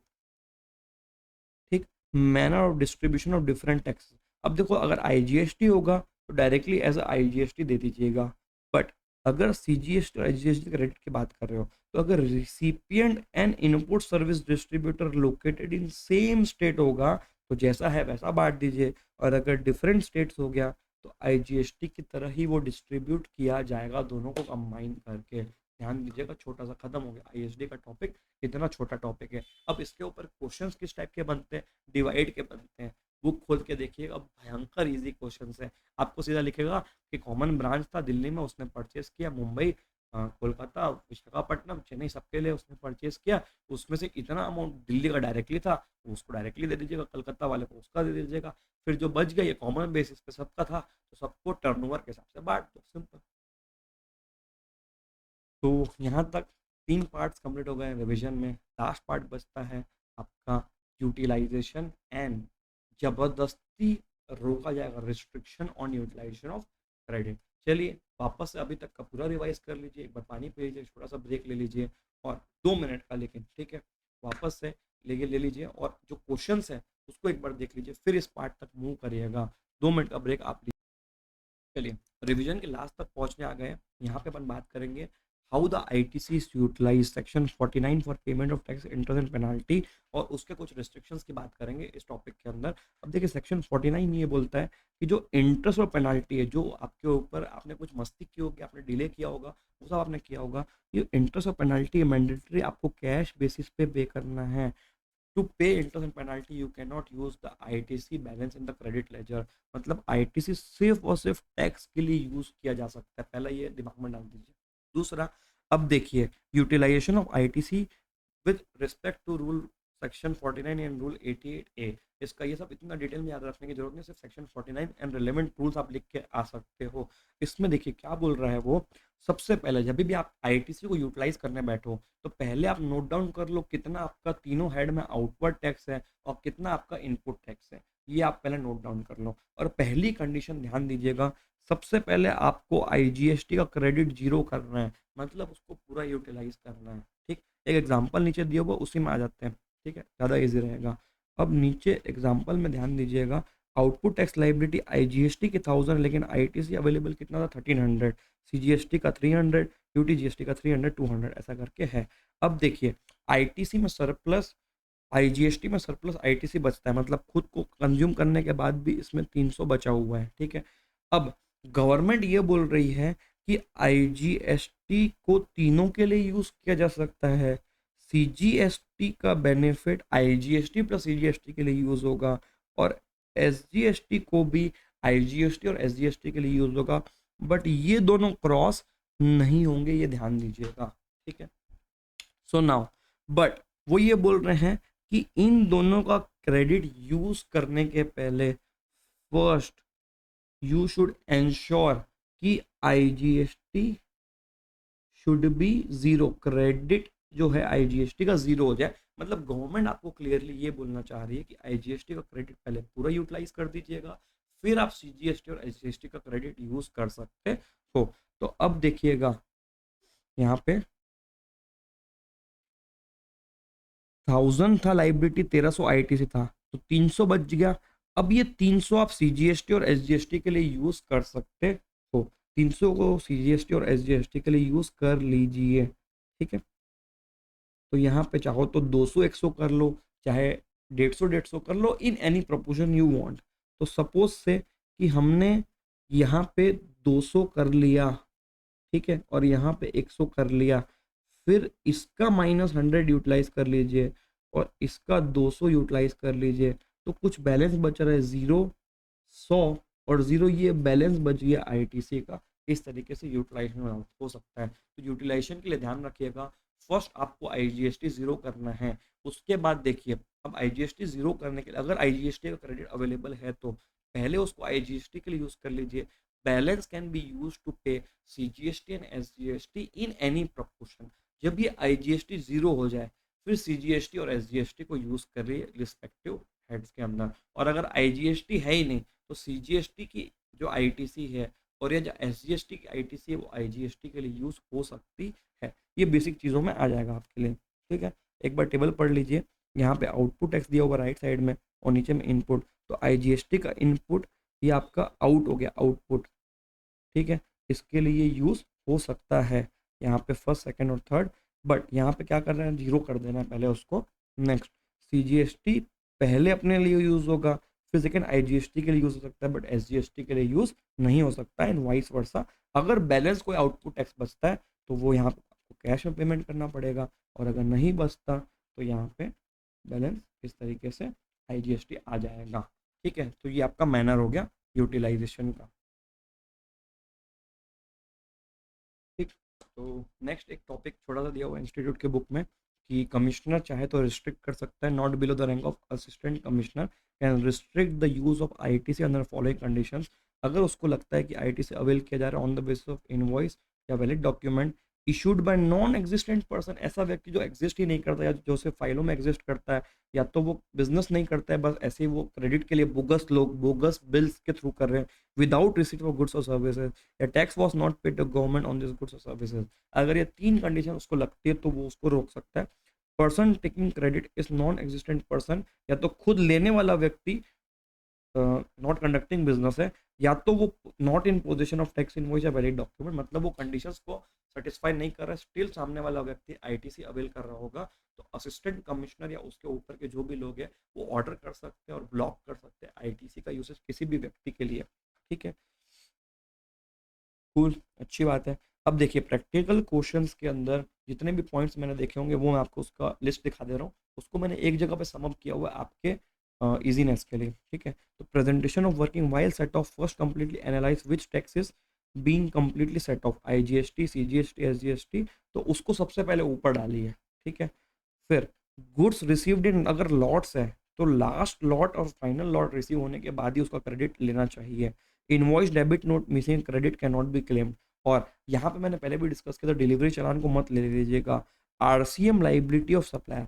ठीक। Manner of distribution of different taxes, अब देखो अगर आईजीएसटी होगा तो डायरेक्टली एज आईजीएसटी दे दीजिएगा। बट अगर सीजीएसटी और एसजीएसटी क्रेडिट की बात कर रहे हो तो अगर recipient and input service distributor located in same state होगा तो जैसा है वैसा बांट दीजिए। और अगर डिफरेंट स्टेट्स हो गया तो आईजीएसटी की तरह ही वो डिस्ट्रीब्यूट किया जाएगा, दोनों को कंबाइन करके। ध्यान दीजिएगा, छोटा सा खत्म हो गया आईएसडी का टॉपिक, इतना छोटा टॉपिक है। अब इसके ऊपर क्वेश्चंस किस टाइप के बनते हैं? डिवाइड के बनते हैं। बुक खोल के देखिएगा, भयंकर इजी क्वेश्चंस है। आपको सीधा लिखेगा कि कॉमन ब्रांच था दिल्ली में, उसने परचेस किया, मुंबई कोलकाता विशाखापट्टनम चेन्नई सबके लिए उसने परचेस किया, उसमें से इतना अमाउंट दिल्ली का डायरेक्टली था तो उसको डायरेक्टली दे दीजिएगा, कलकत्ता वाले को उसका दे दीजिएगा, फिर जो बच गया ये कॉमन बेसिस पे सबका था तो सबको टर्नओवर के हिसाब से बांट दो, सिंपल। तो यहाँ तक 3 पार्ट्स कंप्लीट हो गए रिवीजन में। लास्ट पार्ट बचता है आपका यूटिलाइजेशन एंड जबरदस्ती रोका जाएगा restriction on utilization of credit. चलिए वापस से अभी तक का पूरा रिवाइज कर लीजिए, एक बार पानी पी लीजिए, छोटा सा ब्रेक ले लीजिए और 2 मिनट का, लेकिन ठीक है वापस से ले लीजिए और जो क्वेश्चंस है उसको एक बार देख लीजिए, फिर इस पार्ट तक मूव करिएगा। 2 मिनट का ब्रेक आप लीजिए। चलिए रिवीजन के लास्ट तक पहुंचने आ गए। यहाँ पे अपन बात करेंगे how the ITC is utilize, section 49 for payment of tax interest and penalty, और उसके कुछ रिस्ट्रिक्शंस की बात करेंगे इस टॉपिक के अंदर। अब देखिए सेक्शन 49 ये बोलता है कि जो इंटरेस्ट और पेनाल्टी है, जो आपके ऊपर आपने कुछ मस्ती की होगी, आपने डिले किया होगा, वो सब आपने किया होगा, ये इंटरेस्ट और पेनाल्टी मैंडेटरी आपको कैश बेसिस पे करना है। टू पे interest and penalty you can not use the ITC balance in the credit ledger, मतलब आईटीसी सिर्फ और सिर्फ टैक्स के लिए यूज किया जा सकता है, पहला ये दिमाग में डाल दीजिए। दूसरा, अब देखिए utilization of ITC with respect to rule section 49 and rule 88A, इसका ये सब इतना डिटेल में याद रखने की जरूरत नहीं, सिर्फ सेक्शन 49 एंड रिलेवेंट रूल्स आप लिख के आ सकते हो। इसमें देखिए क्या बोल रहा है वो, सबसे पहले जब भी आप आईटीसी को यूटिलाइज करने बैठो तो पहले आप नोट डाउन कर लो कितना आपका तीनों हेड में आउटवर्ड टैक्स है और कितना आपका इनपुट टैक्स है, ये आप पहले नोट डाउन कर लो। और पहली कंडीशन ध्यान दीजिएगा, सबसे पहले आपको आईजीएसटी का क्रेडिट जीरो करना है, मतलब उसको पूरा यूटिलाइज करना है, ठीक। एक एग्जांपल नीचे दिया हुआ उसी में आ जाते हैं, ठीक है, ज़्यादा इजी रहेगा। अब नीचे एग्जांपल में ध्यान दीजिएगा, आउटपुट टैक्स लाइबिलिटी आईजीएसटी की 1000, लेकिन आईटीसी अवेलेबल कितना था 1300, सीजीएसटी का 300, यूटीजीएसटी का 300, 200 ऐसा करके है। अब देखिए आईटीसी में सरप्लस, आईजीएसटी में सरप्लस, आईटीसी बचता है, मतलब खुद को कंज्यूम करने के बाद भी इसमें 300 बचा हुआ है, ठीक है। अब गवर्नमेंट ये बोल रही है कि आईजीएसटी को तीनों के लिए यूज किया जा सकता है, सीजीएसटी का बेनिफिट आईजीएसटी प्लस सीजीएसटी के लिए यूज होगा और एसजीएसटी को भी आईजीएसटी और एसजीएसटी के लिए यूज होगा, बट ये दोनों क्रॉस नहीं होंगे, ये ध्यान दीजिएगा, ठीक है। सो नाउ बट वो ये बोल रहे हैं कि इन दोनों का क्रेडिट यूज करने के पहले फर्स्ट यू शुड एंश्योर कि IGST should be zero, credit जो है आईजीएसटी का जीरो हो जाए, मतलब गवर्नमेंट आपको क्लियरली ये बोलना चाह रही है कि आईजीएसटी का क्रेडिट पहले पूरा यूटिलाइज कर दीजिएगा, फिर आप सीजीएसटी और एसजीएसटी का क्रेडिट यूज कर सकते हो। तो अब देखिएगा यहाँ पे 1000 था लाइबिलिटी, 1300 आईटीसी था, तो 300 बच गया। अब ये 300 आप सीजीएसटी और एसजीएसटी के लिए यूज कर सकते हो, 300 को सीजीएसटी और एसजीएसटी के लिए यूज कर लीजिए, ठीक है। तो यहाँ पे चाहो तो 200 100 कर लो, चाहे 150 कर लो, in any proportion you want. तो सपोज से कि हमने यहाँ पे 200 कर लिया, ठीक है, और यहाँ पे 100 कर लिया, फिर इसका -100 यूटिलाइज कर लीजिए और इसका 200 यूटिलाइज कर लीजिए, तो कुछ बैलेंस बच रहा है 0, 100 और 0, ये बैलेंस बच गया आईटीसी का। इस तरीके से यूटिलाइजेशन हो सकता है। तो यूटिलाइजेशन के लिए ध्यान रखिएगा, फर्स्ट आपको आईजीएसटी 0 करना है, उसके बाद देखिए अब आईजीएसटी 0 करने के लिए अगर आईजीएसटी का क्रेडिट अवेलेबल है तो पहले उसको आईजीएसटी के लिए यूज कर लीजिए। Balance can be use to pay CGST and SGST in any proportion. जब ये आईजीएसटी 0 हो जाए फिर सीजीएसटी और एसजीएसटी को यूज करिए रिस्पेक्टिव हेड्स के अंदर। और अगर आईजीएसटी है ही नहीं तो सीजीएसटी की जो आईटीसी है और ये जो एसजीएसटी की आईटीसी है वो आईजीएसटी के लिए यूज हो सकती है। ये बेसिक चीज़ों में आ जाएगा आपके लिए, ठीक है। एक बार टेबल पढ़ लीजिए, यहाँ पे आउटपुट टैक्स दिया हुआ राइट साइड में और नीचे में इनपुट। तो आईजीएसटी का इनपुट ये आपका आउट हो गया, आउटपुट, ठीक है। इसके लिए यूज हो सकता है यहाँ पे फर्स्ट, सेकंड और थर्ड, बट यहाँ पे क्या कर रहे हैं, 0 कर देना है पहले उसको। नेक्स्ट सीजीएसटी पहले अपने लिए यूज होगा, फिर सेकंड आईजीएसटी के लिए यूज हो सकता है, बट एसजीएसटी के लिए यूज नहीं हो सकता है, एंड वाइस वर्सा। अगर बैलेंस कोई आउटपुट टैक्स बचता है तो वो यहाँ पे आपको कैश में पेमेंट करना पड़ेगा, और अगर नहीं बचता तो यहाँ पे बैलेंस इस तरीके से आईजीएसटी आ जाएगा, ठीक है। तो ये आपका मैनर हो गया यूटिलाइजेशन का, ठीक। तो नेक्स्ट एक टॉपिक छोटा सा दिया हुआ इंस्टीट्यूट के बुक में कि कमिश्नर चाहे तो रिस्ट्रिक्ट कर सकता है, not below the rank of assistant commissioner can restrict the use of ITC under following conditions. अगर उसको लगता है कि आईटीसी अवेल किया जा रहा है on the basis of invoice या valid document issued by non existent person, ऐसा व्यक्ति जो एग्जिस्ट ही नहीं करता या जो सिर्फ फाइलों में एग्जिस्ट करता है, या तो वो बिजनेस नहीं करता है, बस ऐसे ही वो क्रेडिट के लिए बोगस लोग बोगस बिल्स के थ्रू कर रहे हैं विदाउट रिसीट ऑफ गुड्स और सर्विसेज, या tax was not paid to government on this goods और सर्विसेज। अगर ये 3 कंडीशन उसको लगती है तो वो उसको रोक सकता है। Person taking credit is non existent person, या तो खुद लेने वाला व्यक्ति नॉट कंडक्टिंग बिजनेस है, या तो वो not in position of tax invoice या वैलिड डॉक्यूमेंट, मतलब वो कंडीशंस को सेटिस्फाई नहीं कर रहा है, स्टिल सामने वाला व्यक्ति आईटीसी अवेल कर रहा होगा, तो असिस्टेंट कमिश्नर या उसके ऊपर के जो भी लोग हैं वो ऑर्डर कर सकते हैं और ब्लॉक कर सकते हैं आईटीसी का यूसेज किसी भी व्यक्ति के लिए, ठीक है। कूल, अच्छी बात है। अब देखिए प्रैक्टिकल क्वेश्चंस के अंदर जितने भी पॉइंट्स मैंने देखे होंगे वो मैं आपको उसका लिस्ट दिखा दे रहा हूँ, उसको मैंने एक जगह पे सम अप किया हुआ है आपके इजीनेस के लिए, ठीक है। तो presentation of working while set of first completely analyse which taxes being completely set of IGST CGST SGST, तो उसको सबसे पहले ऊपर डालिए, ठीक है। फिर गुड्स रिसीव्ड इन अगर लॉट्स है तो लास्ट लॉट और फाइनल लॉट रिसीव होने के बाद ही उसका क्रेडिट लेना चाहिए। Invoice debit note missing credit can not be claimed. और यहाँ पे मैंने पहले भी डिस्कस किया था, डिलीवरी चालान को मत ले लीजिएगा। RCM liability of supplier,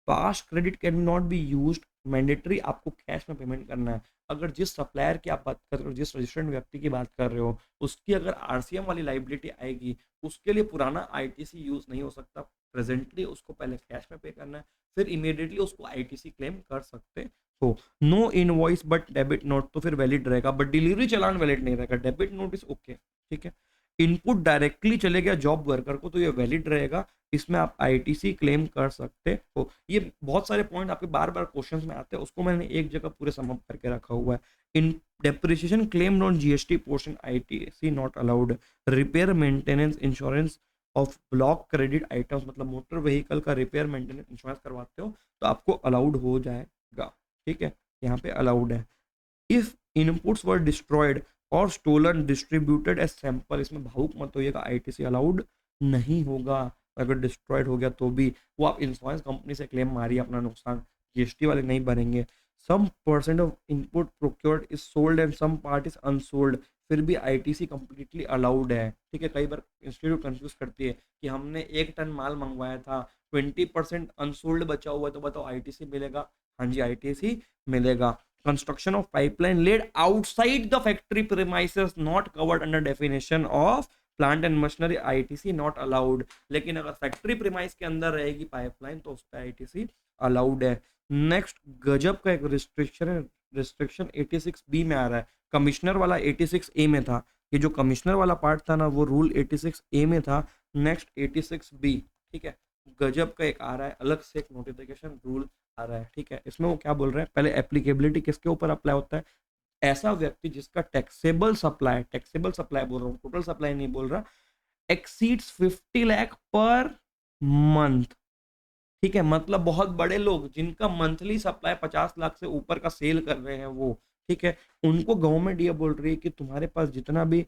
past credit can not be used, mandatory आपको कैश में पेमेंट करना है। अगर जिस सप्लायर की आप बात कर रहे हो, जिस रजिस्टर्ड व्यक्ति की बात कर रहे हो, उसकी अगर आरसीएम वाली लाइबिलिटी आएगी, उसके लिए पुराना आईटीसी यूज नहीं हो सकता, प्रेजेंटली उसको पहले कैश में पे करना है, फिर इमीडिएटली उसको आईटीसी क्लेम कर सकते हो। No invoice but debit note तो फिर वैलिड रहेगा, बट डिलीवरी चालान वैलिड नहीं रहेगा, डेबिट नोट इज ओके, ठीक है। इनपुट डायरेक्टली चले गया जॉब वर्कर को तो ये वैलिड रहेगा, इसमें आप आईटीसी क्लेम कर सकते हो। ये बहुत सारे पॉइंट आपके बार बार क्वेश्चंस में आते हैं, उसको मैंने एक जगह पूरे सम अप करके रखा हुआ है। In depreciation claim non GST portion ITC not allowed. Repair maintenance insurance of block credit items, मतलब मोटर व्हीकल का रिपेयर मेंटेनेंस इंश्योरेंस करवाते हो तो आपको अलाउड हो जाएगा, ठीक है, यहाँ पे अलाउड है। इफ इनपुट्स वर डिस्ट्रॉयड और स्टोलन डिस्ट्रीब्यूटेड एज सैंपल, इसमें भावुक मत होइएगा, आईटीसी अलाउड नहीं होगा। अगर डिस्ट्रॉयड हो गया तो भी वो आप इंश्योरेंस कंपनी से क्लेम मारिए अपना नुकसान, जीएसटी वाले नहीं भरेंगे। Some percent of input procured is sold and some part is unsold, फिर भी आईटीसी कंप्लीटली अलाउड है, ठीक है। कई बार इंस्टीट्यूट कंफ्यूज करती है कि हमने 1 टन माल मंगवाया था, 20% अनसोल्ड बचा हुआ है, तो बताओ आईटीसी मिलेगा? हाँ जी, आईटीसी मिलेगा। Construction of pipeline laid outside the factory premises not covered under definition of plant and machinery, ITC not allowed. लेकिन अगर फैक्ट्री प्रीमाइस के अंदर रहेगी पाइपलाइन तो उस पर आईटीसी अलाउड है। नेक्स्ट गजब का एक रिस्ट्रिक्शन है, रिस्ट्रिक्शन 86B में आ रहा है, कमिश्नर वाला 86A में था, ये जो कमिश्नर वाला पार्ट था ना वो रूल 86A में था, नेक्स्ट 86B, ठीक है। गजब का एक आ रहा है, अलग से एक नोटिफिकेशन रूल आ रहा है, ठीक है। इसमें वो क्या बोल रहे हैं, पहले एप्लीकेबिलिटी किसके ऊपर अप्लाई होता है, ऐसा व्यक्ति जिसका टैक्सेबल सप्लाई बोल रहा हूँ, टोटल सप्लाई नहीं बोल रहा, एक्सीड्स 50 लाख पर मंथ, ठीक है, मतलब बहुत बड़े लोग जिनका मंथली सप्लाई 50 लाख से ऊपर का सेल कर रहे हैं वो, ठीक है, उनको गवर्नमेंट ये बोल रही है कि तुम्हारे पास जितना भी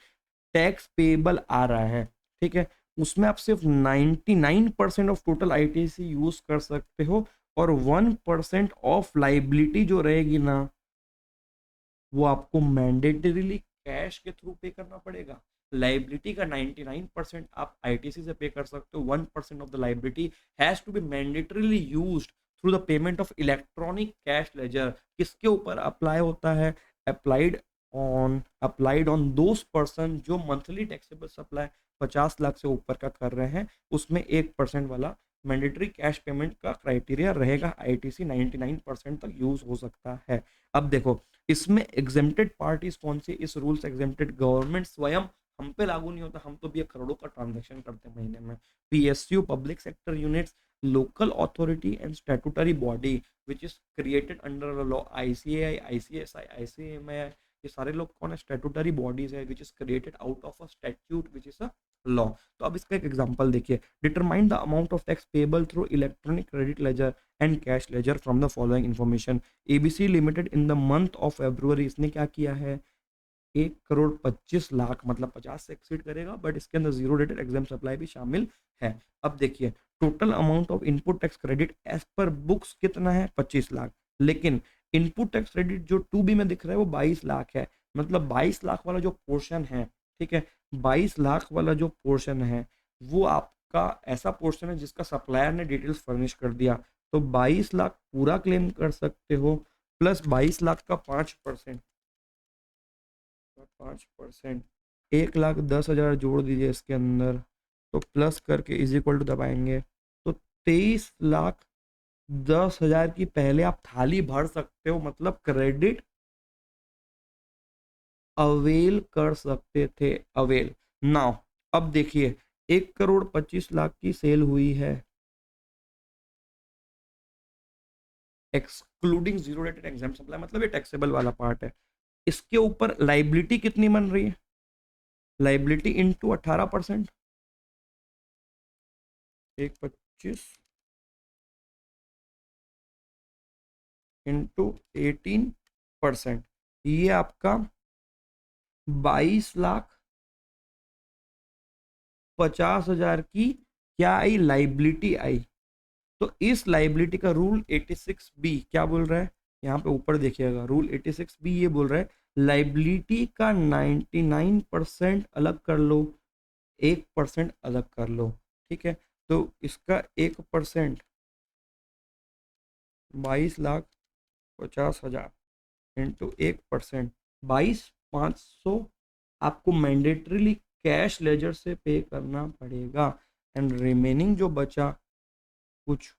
टैक्स पेबल आ रहा है, ठीक है, उसमें आप सिर्फ 99% ऑफ टोटल आईटीसी यूज कर सकते हो, और 1% ऑफ लाइबिलिटी जो रहेगी ना, वो आपको मैंडेटरीली कैश के थ्रू पे करना पड़ेगा। लाइबिलिटी का 99% आप आईटीसी से पे कर सकते हो, 1% of the liability has to be mandatorily used through the payment of electronic cash ledger. किसके ऊपर अप्लाई होता है? अप्लाइड ऑन दोज पर्सन जो मंथली टैक्सेबल सप्लाई 50 लाख से ऊपर का कर रहे हैं, उसमें 1% वाला मैंडेटरी कैश पेमेंट का क्राइटेरिया रहेगा। आईटीसी 99% तक यूज हो सकता है। अब देखो इसमें एग्जेम्प्टेड पार्टीज कौन सी? इस रूल से एग्जेम्प्टेड गवर्नमेंट स्वयं, हम पे लागू नहीं होता, हम तो भी करोड़ों का ट्रांजैक्शन करते हैं महीने में। PSU, public sector units, local authority and statutory body which is created under law, ICAI, ICSI, ICMI, ये सारे लोग कौन है? स्टैट्यूटरी बॉडीज है which is created out of a statute which is a law. तो अब इसका एक एग्जांपल देखिए, determine the amount of tax payable through electronic credit ledger and cash ledger from the following information. ABC limited in the month of February, इसने क्या किया है? 1,25,00,000, मतलब 50 से एक्सीड करेगा, बट इसके अंदर जीरो डेटेड एग्जाम सप्लाई भी शामिल है। अब देखिए total amount of input tax credit as per books कितना है? 25 लाख, लेकिन इनपुट टैक्स क्रेडिट जो 2B में दिख रहा है वो 22 लाख है। मतलब 22 लाख वाला जो पोर्शन है, ठीक है, 22 लाख वाला जो पोर्शन है वो आपका ऐसा पोर्शन है जिसका सप्लायर ने डिटेल्स फर्निश कर दिया, तो 22 लाख पूरा क्लेम कर सकते हो, प्लस 22 लाख का 5%, 5%, 1,10,000 जोड़ दीजिए इसके अंदर, तो प्लस करके इज इक्वल टू दबाएंगे तो 23,10,000 की पहले आप थाली भर सकते हो, मतलब क्रेडिट अवेल कर सकते थे। अवेल नाउ, अब देखिए 1,25,00,000 की सेल हुई है, excluding zero rated exempt supply, मतलब ये टैक्सेबल वाला पार्ट है। इसके ऊपर लाइबिलिटी कितनी बन रही है? लाइबिलिटी इंटू 18%, 1,25 इंटू 18%, ये आपका 22,50,000 की क्या आई? लाइबिलिटी आई। तो इस लाइबिलिटी का रूल 86B क्या बोल रहा है? यहाँ पे ऊपर देखिएगा, रूल 86B ये बोल रहा है लाइबिलिटी का 99% अलग कर लो, 1% अलग कर लो, ठीक है। तो इसका 1% 22,50,000 इंटू 1%, 22,500 आपको मैंडेटरीली कैश लेजर से पे करना पड़ेगा। एंड रिमेनिंग जो बचा कुछ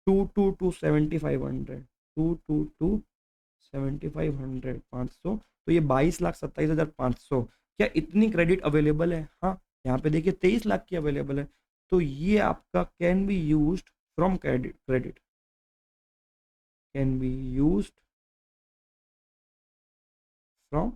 2,7500, 2,7500, 500, तो ये 22,27,500। क्या इतनी क्रेडिट अवेलेबल है? हाँ, यहाँ पे देखिए 23 लाख की अवेलेबल है। तो ये आपका can be use from credit can be use from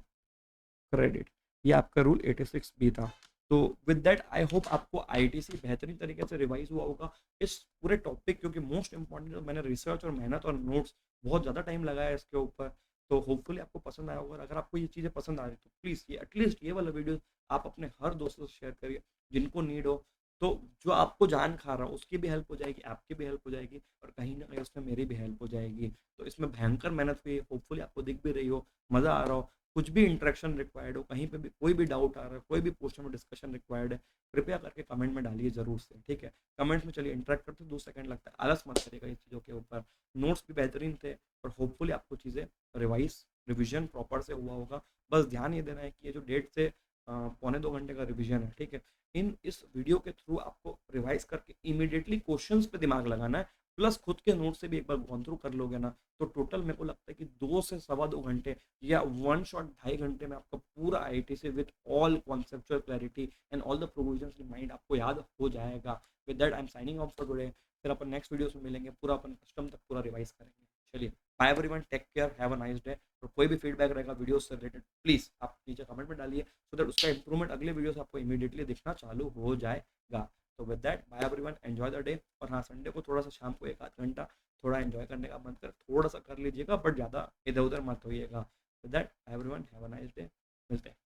credit. ये आपका रूल 86B था। तो विद दैट आई होप आपको आईटीसी बेहतरीन तरीके से रिवाइज हुआ होगा इस पूरे टॉपिक, क्योंकि मोस्ट इंपॉर्टेंट मैंने रिसर्च और मेहनत और नोट्स बहुत ज़्यादा टाइम लगाया इसके ऊपर। तो होपफुली आपको पसंद आया होगा। अगर आपको ये चीज़ें पसंद आ रही तो प्लीज़ ये एटलीस्ट ये वाला वीडियो आप अपने हर दोस्तों से शेयर करिए जिनको नीड हो। तो जो आपको जान खा रहा हो उसकी भी हेल्प हो जाएगी, आपकी भी हेल्प हो जाएगी, और कहीं ना कहीं उसमें मेरी भी हेल्प हो जाएगी। तो इसमें भयंकर मेहनत हुई है, होपफुली आपको दिख भी रही हो, मज़ा आ रहा हो। कुछ भी इंटरेक्शन रिक्वायर्ड हो, कहीं पे भी कोई भी डाउट आ रहा है, कोई भी पोस्ट में डिस्कशन रिक्वायर्ड है, कृपया करके कमेंट में डालिए ज़रूर से, ठीक है। कमेंट्स में चलिए इंटरेक्ट करते 2 सेकंड लगता है, आलस मत करिएगा इन चीज़ों के ऊपर। नोट्स भी बेहतरीन थे और होपफुली आपको चीज़ें रिविजन प्रॉपर से हुआ होगा। बस ध्यान ये देना है कि ये जो डेट से 1.25 घंटे का रिविजन है, ठीक है, इस वीडियो के थ्रू आपको रिवाइज करके इमीडिएटली क्वेश्चंस पे दिमाग लगाना है, प्लस खुद के नोट से भी एक बार गॉन थ्रू कर लोगे ना, तो टोटल मेरे को लगता है कि 2 से 2.25 घंटे या वन शॉट 2.5 घंटे में आपका पूरा ITC with all conceptual clarity and all the provisions in mind आपको याद हो जाएगा। With that I am signing off for today. फिर अपन नेक्स्ट वीडियोस में मिलेंगे, पूरा अपन कस्टम तक पूरा रिवाइज करेंगे। चलिए, bye everyone, take care, have a nice day. और कोई भी फीडबैक रहेगा वीडियो से रिलेटेड प्लीज़ आप नीचे कमेंट में डालिए, सो दैट उसका इंप्रूवमेंट अगले वीडियो से आपको इमीडिएटली दिखना चालू हो जाएगा। तो with that bye everyone, enjoy the day. और हाँ, संडे को थोड़ा सा शाम को 1 आध घंटा थोड़ा एंजॉय करने का मन कर थोड़ा सा कर लीजिएगा, बट ज़्यादा इधर उधर मत होइएगा। With that everyone, have a nice day. मिलते हैं।